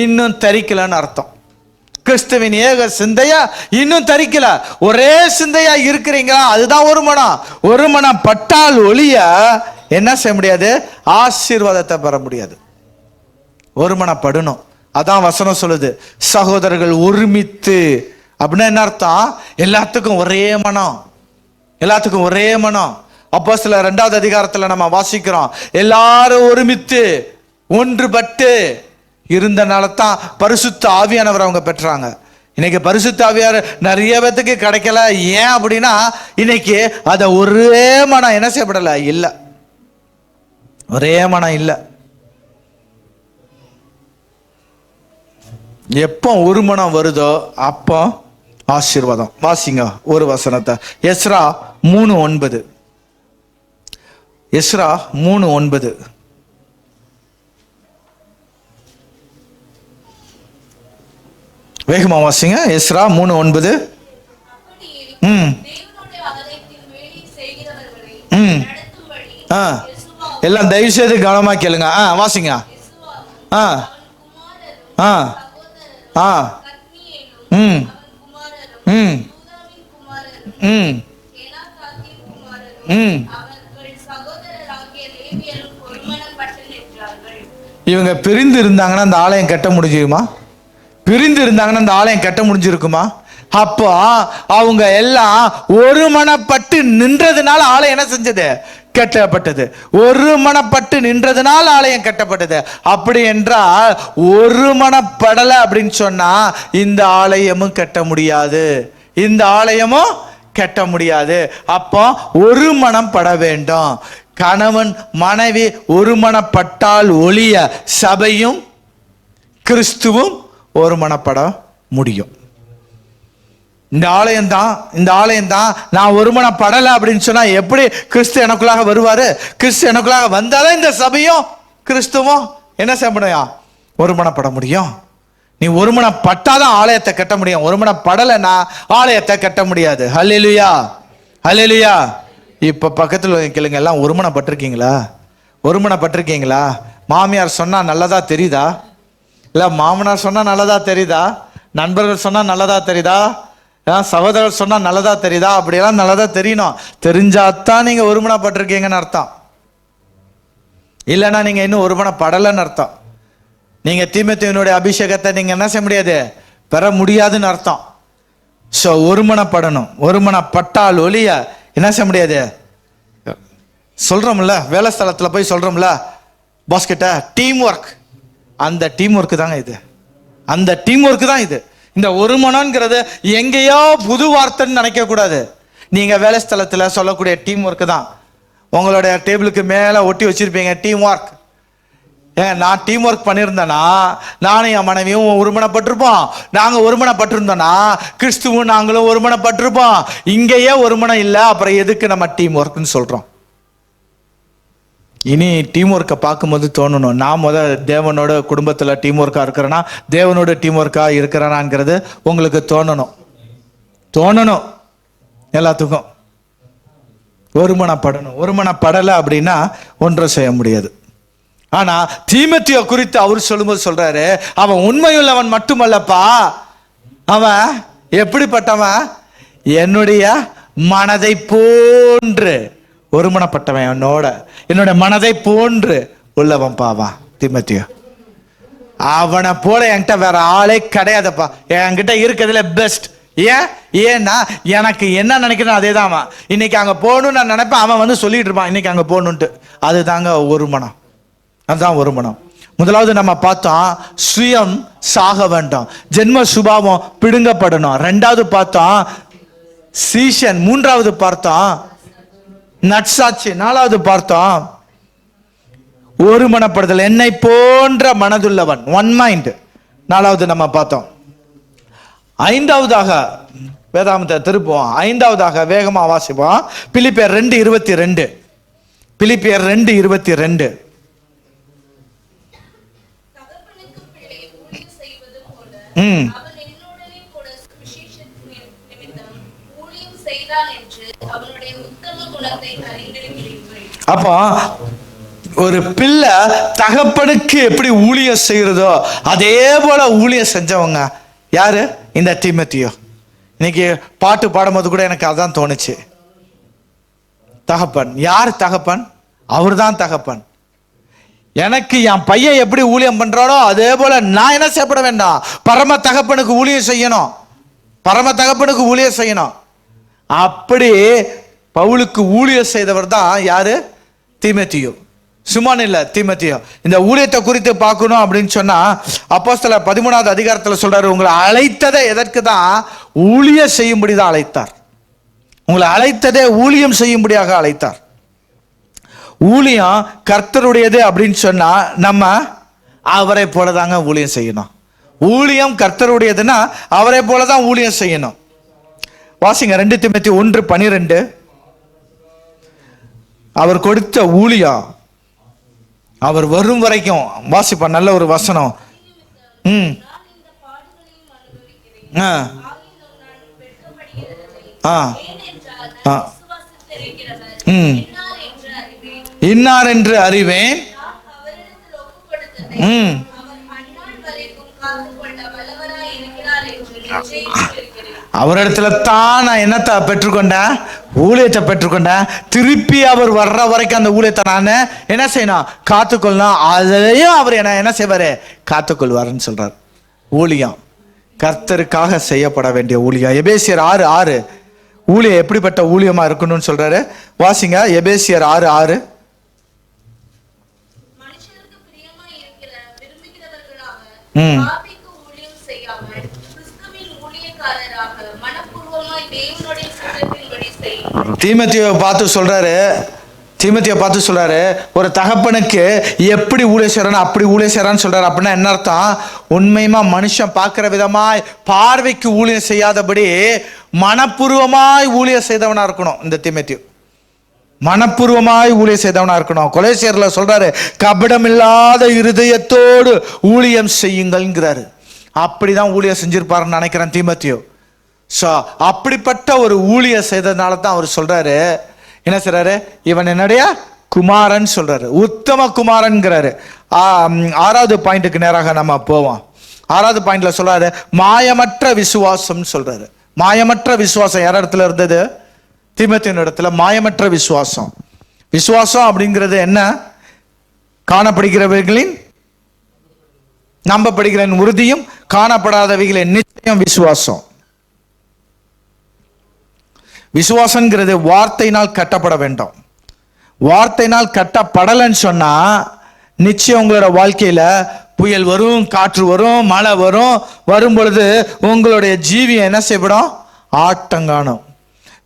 இன்னும் தரிக்கலன்னு அர்த்தம். கிறிஸ்துவின் ஏக சிந்தையா இன்னும் தரிக்கல. ஒரே சிந்தையா இருக்கிறீங்களா? அதுதான் ஒரு மனம். ஒரு மனம் பட்டால் ஒளிய என்ன செய்ய முடியாது, ஆசீர்வாதத்தை பெற முடியாது. ஒரு மனம் படணும். அதான் வசனம் சொல்லுது, சகோதரர்கள் ஒருமித்து. அப்படின்னா என்ன அர்த்தம்? எல்லாத்துக்கும் ஒரே மனம், எல்லாத்துக்கும் ஒரே மனம். அப்போஸ்தலர் 2வது அதிகாரத்துல நம்ம வாசிக்கிறோம், எல்லாரும் ஒருமித்து ஒன்றுபட்டு இருந்தனால தான் பரிசுத்த ஆவியானவர் அவங்க பெற்றாங்க. இன்னைக்கு பரிசுத்த ஆவியார் நிறைய பேத்துக்கு கிடைக்கல. ஏன் அப்படின்னா இன்னைக்கு அதை ஒரே மனம் என்ன செய்யப்படலை, இல்லை, ஒரே மனம் இல்லை. எப்போ ஒரு மனம் வருதோ அப்போ ஆசீர்வாதம். வாசிங்க ஒரு வசனத்தை, எஸ்ரா 3:9. எஸ்ரா 3:9. வேகமா வாசிங்க. எஸ்ரா 3:9. எல்லாம் தயவு செய்து கவனமா கேளுங்க. வாசிங்க. இவங்க பிரிந்து இருந்தாங்கன்னா அந்த ஆலயம் கட்ட முடிஞ்சிருமா? பிரிந்து இருந்தாங்கன்னா அந்த ஆலயம் கட்ட முடிஞ்சிருக்குமா? அப்போ அவங்க எல்லாம் ஒருமனப்பட்டு நின்றதுனால ஆலயம் என்ன செஞ்சது? கட்டப்பட்டது. ஒருமனப்பட்டு நின்றதுனால ஆலயம் கட்டப்பட்டது. அப்படி என்றால் ஒருமனப்படலை அப்படின்னு சொன்னா இந்த ஆலயமும் கட்ட முடியாது, இந்த ஆலயமும் கட்ட முடியாது. அப்போ ஒரு மனம் பட வேண்டும். கணவன் மனைவி ஒருமனப்பட்டால் ஒழிய சபையும் கிறிஸ்துவும் ஒருமனப்பட முடியும். இந்த ஆலயம் தான் நான் ஒருமனப்படலை அப்படின்னு சொன்னா எப்படி கிறிஸ்து எனக்குள்ளாக வருவாரு? கிறிஸ்து எனக்குள்ளாக வந்தாதான் இந்த சபையும் கிறிஸ்துவும் என்ன செய்ய முடியும்? ஒருமனப்பட முடியும். நீ ஒருமனப்பட்டாதான் ஆலயத்தை கட்ட முடியும். ஒருமனப்படலைன்னா ஆலயத்தை கட்ட முடியாது. ஹல்லேலூயா, ஹல்லேலூயா. இப்ப பக்கத்தில் கேளுங்க, எல்லாம் ஒருமனப்பட்டிருக்கீங்களா? ஒருமனப்பட்டிருக்கீங்களா? மாமியார் சொன்னா நல்லதா தெரியுதா? இல்ல மாமனார் சொன்னா நல்லதா தெரியுதா? நண்பர்கள் சொன்னா நல்லதா தெரியுதா? சகோதரர் சொன்னா நல்லதா தெரியுதா? அப்படியெல்லாம் நல்லதா தெரியணும். தெரிஞ்சாதான் நீங்க ஒருமனப்பட்டிருக்கீங்கன்னு அர்த்தம். இல்லைன்னா நீங்க இன்னும் ஒருமனப்படலைன்னு அர்த்தம். நீங்க தீமோத்தேயுனுடைய அபிஷேகத்தை நீங்க என்ன செய்ய முடியாது, பெற முடியாதுன்னு அர்த்தம். ஸோ ஒருமனப்படணும். ஒருமனப்பட்டால் ஒழிய என்ன செய்ய முடியாது. சொல்றோம்ல, வேலை ஸ்தலத்தில் போய் சொல்றோம்ல பாஸ்கிட்ட, டீம் ஒர்க். அந்த டீம் ஒர்க்கு தாங்க இது. அந்த டீம் ஒர்க்கு தான் இது. இந்த ஒருமனங்கிறது எங்கேயோ புது வார்த்தைன்னு நினைக்க கூடாது. நீங்க வேலை ஸ்தலத்தில் சொல்லக்கூடிய டீம் ஒர்க்கு தான். உங்களுடைய டேபிளுக்கு மேலே ஒட்டி வச்சிருப்பீங்க டீம் ஒர்க். நான் டீம் ஒர்க் பண்ணியிருந்தேன்னா நானும் என் மனைவியும் ஒருமனப்பட்டிருப்போம். நாங்கள் ஒருமனப்பட்டிருந்தோன்னா கிறிஸ்துவும் நாங்களும் ஒருமனப்பட்டிருப்போம். இங்கேயே ஒருமனம் இல்லை, அப்புறம் எதுக்கு நம்ம டீம் ஒர்க்னு சொல்கிறோம்? இனி டீம் ஒர்க்கை பார்க்கும்போது தோணணும், நான் தேவனோட குடும்பத்தில் டீம் ஒர்க்காக இருக்கிறேன்னா தேவனோட டீம் ஒர்க்காக இருக்கிறேனாங்கிறது உங்களுக்கு தோணணும். எல்லாத்துக்கும் ஒருமனப்படணும். ஒருமனப்படலை அப்படின்னா ஒன்றும் செய்ய முடியாது. ஆனா தீமோத்தேயு குறித்து அவர் சொல்லும்போது சொல்றாரு, அவன் உண்மையுள்ளவன் மட்டுமல்லப்பா, அவன் எப்படிப்பட்டவன்? என்னுடைய மனதை போன்று ஒருமனப்பட்டவன், என்னோட மனதை போன்று உள்ளவன் பாவா தீமோத்தேயு. அவனை போல என்கிட்ட வேற ஆளே கிடையாதுப்பா. என்கிட்ட இருக்கிறதுல பெஸ்ட். ஏன்னா எனக்கு என்ன நினைக்கிறேன் அதே தான் அவன். இன்னைக்கு அங்க போகணும்னு நான் நினைப்பேன், அவன் சொல்லிட்டு இருப்பான் இன்னைக்கு அங்க போகணுன்ட்டு. அதுதாங்க ஒருமனம். அதுதான் ஒருமனம். முதலாவது நம்ம பார்த்தோம், சுயம் சாக வேண்டாம், ஜென்ம சுபாவம் பிடுங்கப்படணும். ரெண்டாவது பார்த்தோம் சீஷன். மூன்றாவது பார்த்தோம் நட்சாட்சி. நாலாவது பார்த்தோம் ஒருமனப்படுதல், என்னை போன்ற மனதுள்ளவன், ஒன் மைண்ட். நாலாவது நம்ம பார்த்தோம். ஐந்தாவதாக வேதாமத்தை திருப்புவோம். ஐந்தாவதாக வேகமா வாசிப்போம். பிலிப்பியர் 2:22. பிலிப்பியர் 2:22. அப்போ ஒரு பிள்ளை தகப்பனுக்கு எப்படி ஊழியம் செய்யறதோ அதே போல ஊழியம் செஞ்சவங்க யாரு? இந்த தீமோத்தேயு. இன்னைக்கு பாட்டு பாடும்போது கூட எனக்கு அதான் தோணுச்சு. தகப்பன் யார்? தகப்பன் அவர் தான் தகப்பன். எனக்கு என் பையன் எப்படி ஊழியம் பண்றானோ அதே போல நான் என்ன செய்யப்பட வேண்டாம், பரம தகப்பனுக்கு ஊழியம் செய்யணும். பரம தகப்பனுக்கு ஊழியம் செய்யணும். அப்படி பவுலுக்கு ஊழியம் செய்தவர் தான் யாரு? தீமோத்தேயு. சும்மான் இல்ல தீமோத்தேயு. இந்த ஊழியத்தை குறித்து பார்க்கணும் அப்படின்னு சொன்னா அப்போஸ்தலர் 13வது அதிகாரத்துல சொல்றாரு, உங்களை அழைத்ததே எதற்கு தான்? ஊழியம் செய்யும்படி தான் அழைத்தார். உங்களை அழைத்ததே ஊழியம் செய்யும்படியாக அழைத்தார். ஊழியம் கர்த்தருடையது அப்படின்னு சொன்னா நம்ம அவரை போலதாங்க ஊழியம் செய்யணும். ஊழியம் கர்த்தருடையதுன்னா அவரை போலதான் ஊழியம் செய்யணும். வாசிங்க 2 தீமோத்தேயு 1:12. அவர் கொடுத்த ஊழியம் அவர் வரும் வரைக்கும் வாசிப்பா. நல்ல ஒரு வசனம். இன்னார் என்று அறிவேன். அவரிடத்துல தான் நான் என்னத்தை பெற்றுக்கொண்டேன்? ஊழியத்தை பெற்றுக்கொண்டேன். திருப்பி அவர் வர்ற வரைக்கும் அந்த ஊழியத்தை நான் என்ன செய்யணும்? காத்துக்கொள்ளணும். அதையும் அவர் என்ன செய்வாரு? காத்துக்கொள்வாருன்னு சொல்றார். ஊழியம் கர்த்தருக்காக செய்யப்பட வேண்டிய ஊழியம். எபேசியர் 6:6 ஊழியம் எப்படிப்பட்ட ஊழியமா இருக்கணும்னு சொல்றாரு. வாசிங்க எபேசியர் 6:6. தீமோத்தேயுவை பார்த்து சொல்றாரு, ஒரு தகப்பனுக்கு எப்படி ஊழியம் செய்யறானோ அப்படி ஊழியம் செய்யறான்னு சொல்றாரு. அப்படின்னா என்ன அர்த்தம்? உண்மையுமா மனுஷன் பார்க்கிற விதமாய் பார்வைக்கு ஊழியம் செய்யாதபடி மனப்பூர்வமாய் ஊழியம் செய்தவனா இருக்கணும். இந்த தீமோத்தேயு மனப்பூர்வமாய் ஊழியம் செய்தவனா இருக்கணும். கொலோசியர்ல சொல்றாரு, கபடம் இல்லாத இருதயத்தோடு ஊழியம் செய்யுங்கள்ங்கிறாரு. அப்படிதான் ஊழியம் செஞ்சிருப்பாருன்னு நினைக்கிறேன் தீமோத்தேயு. ஸோ அப்படிப்பட்ட ஒரு ஊழியம் செய்ததுனால தான் அவர் சொல்றாரு, என்ன செய்றாரு? இவன் என்னுடைய குமாரன் சொல்றாரு, உத்தம குமாரன்கிறாரு. 6வது பாயிண்ட்டுக்கு நேராக நம்ம போவோம். 6வது பாயிண்ட்ல சொல்றாரு, மாயமற்ற விசுவாசம் சொல்றாரு. மாயமற்ற விசுவாசம் யார் இடத்துல இருந்தது? தீமோத்தேயுவின் இடத்துல மாயமற்ற விசுவாசம். விசுவாசம் அப்படிங்கிறது என்ன? காணப்படுகிறவர்களின் நம்பப்படுகிற உறுதியும் காணப்படாதவைகளின் நிச்சயம் விசுவாசம். விசுவாசங்கிறது வார்த்தையினால் கட்டப்பட வேண்டும். வார்த்தையினால் கட்டப்படலைன்னு சொன்னா நிச்சயம் உங்களோட வாழ்க்கையில புயல் வரும், காற்று வரும், மழை வரும் பொழுது உங்களுடைய ஜீவியம் என்ன செய்யப்படும்? ஆட்டங்காணும்.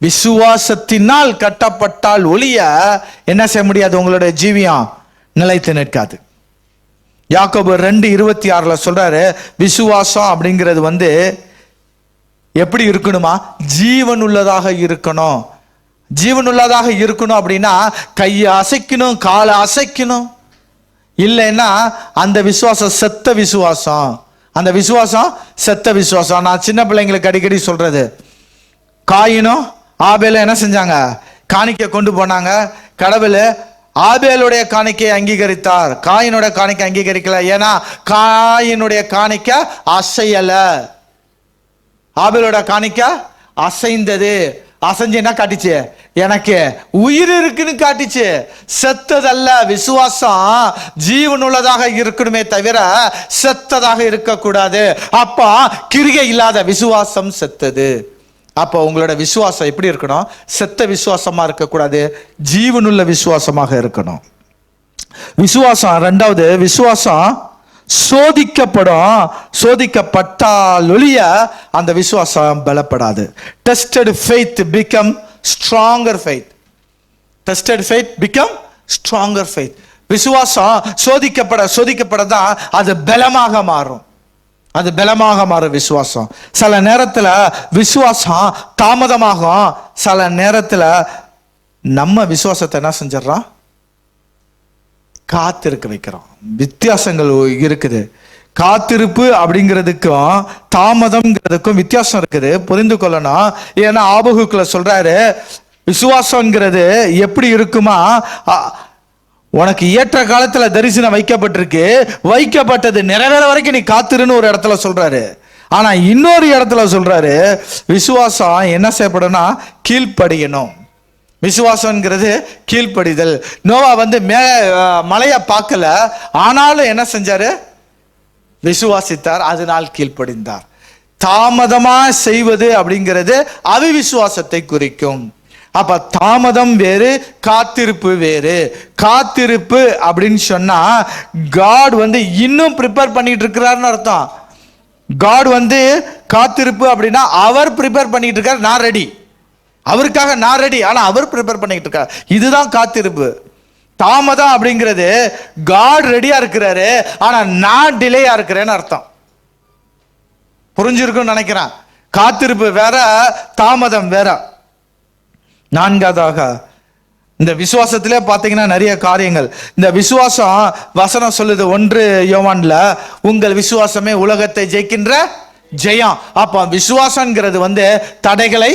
விசுவாசத்தினால் கட்டப்பட்டால் ஒழிய என்ன செய்ய முடியாது? உங்களுடைய ஜீவியம் நிலைத்து நிற்காது. யாக்கோபு 2:26 சொல்றாரு, விசுவாசம் அப்படிங்கிறது எப்படி இருக்கணுமா? ஜீவன் உள்ளதாக இருக்கணும். ஜீவன் உள்ளதாக இருக்கணும் அப்படின்னா கையை அசைக்கணும், காலை அசைக்கணும். இல்லைன்னா அந்த விசுவாசம் செத்த விசுவாசம். அந்த விசுவாசம் செத்த விசுவாசம். நான் சின்ன பிள்ளைங்களுக்கு அடிக்கடி சொல்றது, காயினும் ஆபேலும் என்ன செஞ்சாங்க? காணிக்கை கொண்டு போனாங்க. கடவுள் ஆபேலுடைய காணிக்கையை அங்கீகரித்தார், காயினுடைய காணிக்கை அங்கீகரிக்கல. ஏன்னா காயினுடைய காணிக்கை அசையல, ஆபேலோட காணிக்கை அசைந்தது. அசைஞ்சு என்ன காட்டிச்சு? எனக்கு உயிர் இருக்குன்னு காட்டிச்சு, செத்ததல்ல. விசுவாசம் ஜீவனுள்ளதாக இருக்கணுமே தவிர செத்ததாக இருக்கக்கூடாது. அப்ப கிரிகை இல்லாத விசுவாசம் செத்தது. அப்போ உங்களோட விசுவாசம் எப்படி இருக்கணும்? செத்த விசுவாசமா இருக்கக்கூடாது, ஜீவனுள்ள விசுவாசமாக இருக்கணும். விசுவாசம் 2வது, விசுவாசம் சோதிக்கப்படும். சோதிக்கப்பட்டால் ஒழிய அந்த விசுவாசம் பலப்படாது. Tested faith become stronger faith. Tested faith become stronger faith. விசுவாசம் சோதிக்கப்பட தான் அது பலமாக மாறும். அது பலமாக மாறும் விசுவாசம். சில நேரத்துல விசுவாசம் தாமதமாகும், சில நேரத்துல நம்ம விசுவாசத்தை என்ன செஞ்சிடறோம்? காத்திருக்க வைக்கிறோம். வித்தியாசங்கள் இருக்குது. காத்திருப்பு அப்படிங்கிறதுக்கும் தாமதம்ங்கிறதுக்கும் வித்தியாசம் இருக்குது, புரிந்து கொள்ளணும். ஏன்னா ஆபகுக்குள்ள சொல்றாரு, விசுவாசம்ங்கிறது எப்படி இருக்குமா? உனக்கு ஏற்ற காலத்துல தரிசனம் வைக்கப்பட்டிருக்கு, வைக்கப்பட்டது நிறைவேற வரைக்கும் நீ காத்திருன்னு ஒரு இடத்துல சொல்றாரு. ஆனா இன்னொரு இடத்துல சொல்றாரு, விசுவாசம் என்ன செய்யப்படும்னா கீழ்ப்படியணும். விசுவாசம்ங்கிறது கீழ்ப்படிதல். நோவா மலையை பார்க்கல, ஆனாலும் என்ன செஞ்சாரு? விசுவாசித்தார், அதனால் கீழ்ப்படிந்தார். தாமதமா செய்வது அப்படிங்கிறது அவிசுவாசத்தை குறிக்கும். அப்ப தாமதம் வேறு, காத்திருப்பு வேறு. காத்திருப்பு அப்படின்னு சொன்னா காட் இன்னும் ப்ரிப்பேர் பண்ணிட்டு இருக்கிறாருன்னு அர்த்தம். காட் காத்திருப்பு அப்படின்னா அவர் ப்ரிப்பேர் பண்ணிட்டு இருக்காரு, நான் ரெடி, அவருக்காக நான் ரெடி, ஆனா அவர் ப்ரிப்பேர் பண்ணிட்டு இருக்கார். இதுதான் காத்திருப்பு. தாமதம் அப்படிங்கிறது காட் ரெடியா இருக்கிறாரு, ஆனா நான் டிலேயா இருக்கிறேன்னு அர்த்தம். புரிஞ்சிருக்கும்னு நினைக்கிறேன். காத்திருப்பு வேற, தாமதம் வேற. நான்காவதாக இந்த விசுவாசத்திலே பார்த்தீங்கன்னா நிறைய காரியங்கள். இந்த விசுவாசம் வசனம் சொல்லுது 1 யோவான்ல, உங்கள் விசுவாசமே உலகத்தை ஜெயிக்கின்ற ஜெயம். அப்ப விசுவாசங்கிறது தடைகளை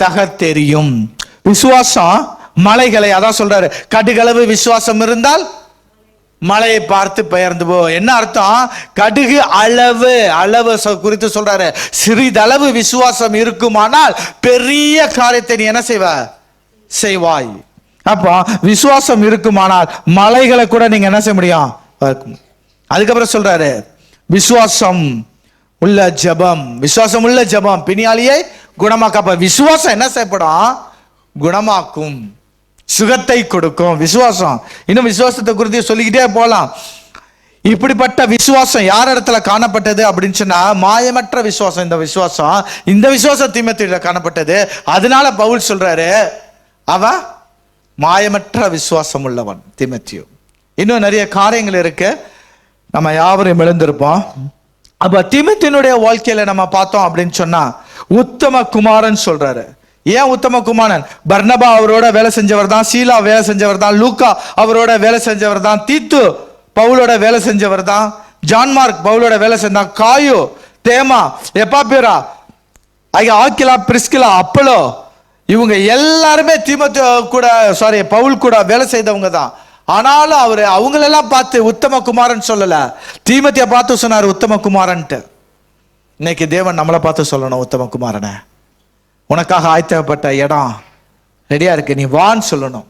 தகர்த்தெறியும். விசுவாசம் மலைகளை, அதான் சொல்றாரு, கடுகளவு விசுவாசம் இருந்தால் மலையை பார்த்து பெயர்ந்து போ. என்ன அர்த்தம்? கடுகு அளவு குறித்து சொல்றாரு. சிறிதளவு விசுவாசம் இருக்குமானால் பெரிய காரியத்தை நீ என்ன செய்வாய். அப்போ விசுவாசம் இருக்குமானால் மலைகளை கூட நீங்க என்ன செய்ய முடியும். அதுக்கப்புறம் சொல்றாரு விசுவாசம் உள்ள ஜெபம். விசுவாசம் உள்ள ஜெபம் பிணியாளியை குணமாக்க. விசுவாசம் என்ன செய்யப்படும்? குணமாக்கும், சுகத்தை கொடுக்கும். விசுவாசம், இன்னும் விசுவாசத்தை குறித்து சொல்லிக்கிட்டே போகலாம். இப்படிப்பட்ட விசுவாசம் யார் இடத்துல காணப்பட்டது அப்படின்னு சொன்னா மாயமற்ற விசுவாசம். இந்த விசுவாசம் தீமோத்தேயுல காணப்பட்டது. அதனால பவுல் சொல்றாரு அவன் மாயமற்ற விசுவாசம் உள்ளவன் தீமோத்தேயு. இன்னும் நிறைய காரியங்கள் இருக்கு, நம்ம யாவரையும் எழுந்திருப்போம். அப்ப தீமோத்தேயுனுடைய வாழ்க்கையில நம்ம பார்த்தோம் அப்படின்னு சொன்னா உத்தம குமாரன் சொல்றாரு. ஏன் உத்தம குமாரன்? பர்னபா அவரோட வேலை செஞ்சவர் தான், சீலா வேலை செஞ்சவர் தான், லூக்கா அவரோட வேலை செஞ்சவர் தான், தீத்து பவுலோட வேலை செஞ்சவர் தான், ஜான் மார்க் பவுலோட வேலை செஞ்சான், காயு, தேமா, எப்பாபிரா, ஆக்கிலா, பிரிஸ்கிலா, அப்பலோ, இவங்க எல்லாருமே பவுல் கூட வேலை செய்தவங்க தான். ஆனாலும் அவங்களெல்லாம் பார்த்து உத்தம குமாரன் சொல்லல, தீமோத்தேயை பார்த்து சொன்னார் உத்தம குமாரன்ட்டு. இன்னைக்கு தேவன் நம்மளை பார்த்து சொல்லணும், உத்தம குமாரனை, உனக்காக ஆயத்தப்பட்ட இடம் ரெடியா இருக்கு, நீ வான்னு சொல்லணும்.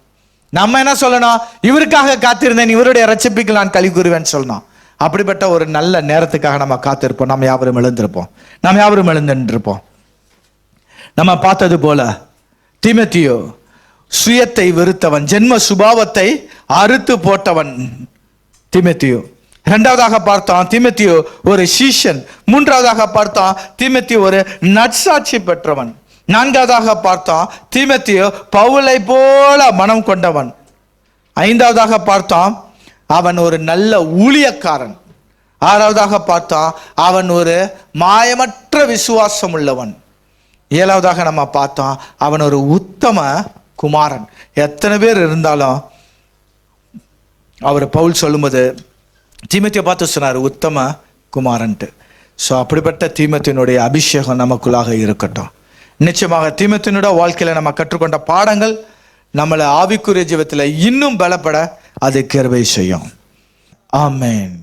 நம்ம என்ன சொல்லணும்? இவருக்காக காத்திருந்தேன், இவருடைய ரட்சிப்புக்கு நான் களி கூறுவேன்னு சொல்லணும். அப்படிப்பட்ட ஒரு நல்ல நேரத்துக்காக நம்ம காத்திருப்போம். நம்ம யாவரும் எழுந்திருப்போம். நம்ம பார்த்தது போல தீமோத்தேயு சுயத்தை வெறுத்தவன், ஜென்ம சுபாவத்தை அறுத்து போட்டவன் தீமோத்தேயு. இரண்டாவதாக பார்த்தோம் தீமோத்தேயு ஒரு சீஷன். மூன்றாவதாக பார்த்தோம் தீமோத்தேயு ஒரு நற்சாட்சி பெற்றவன். நான்காவதாக பார்த்தோம் தீமோத்தேயு பவுலை போல மனம் கொண்டவன். ஐந்தாவதாக பார்த்தோம் அவன் ஒரு நல்ல ஊழியக்காரன். ஆறாவதாக பார்த்தோம் அவன் ஒரு மாயமற்ற விசுவாசம் உள்ளவன். ஏழாவதாக நம்ம பார்த்தோம் அவன் ஒரு உத்தம குமாரன். எத்தனை பேர் இருந்தாலும் அவர் பவுல் சொல்லும்போது தீமோத்தேயை பார்த்து சொன்னார் உத்தம குமாரன்ட்டு. ஸோ அப்படிப்பட்ட தீமோத்தேயுனுடைய அபிஷேகம் நமக்குள்ளாக இருக்கட்டும். நிச்சயமாக தீமோத்தேயுனுடைய வாழ்க்கையில நம்ம கற்றுக்கொண்ட பாடங்கள் நம்மளை ஆவிக்குரிய ஜீவத்தில் இன்னும் பலப்பட அது கிருபை செய்யும். ஆமென்.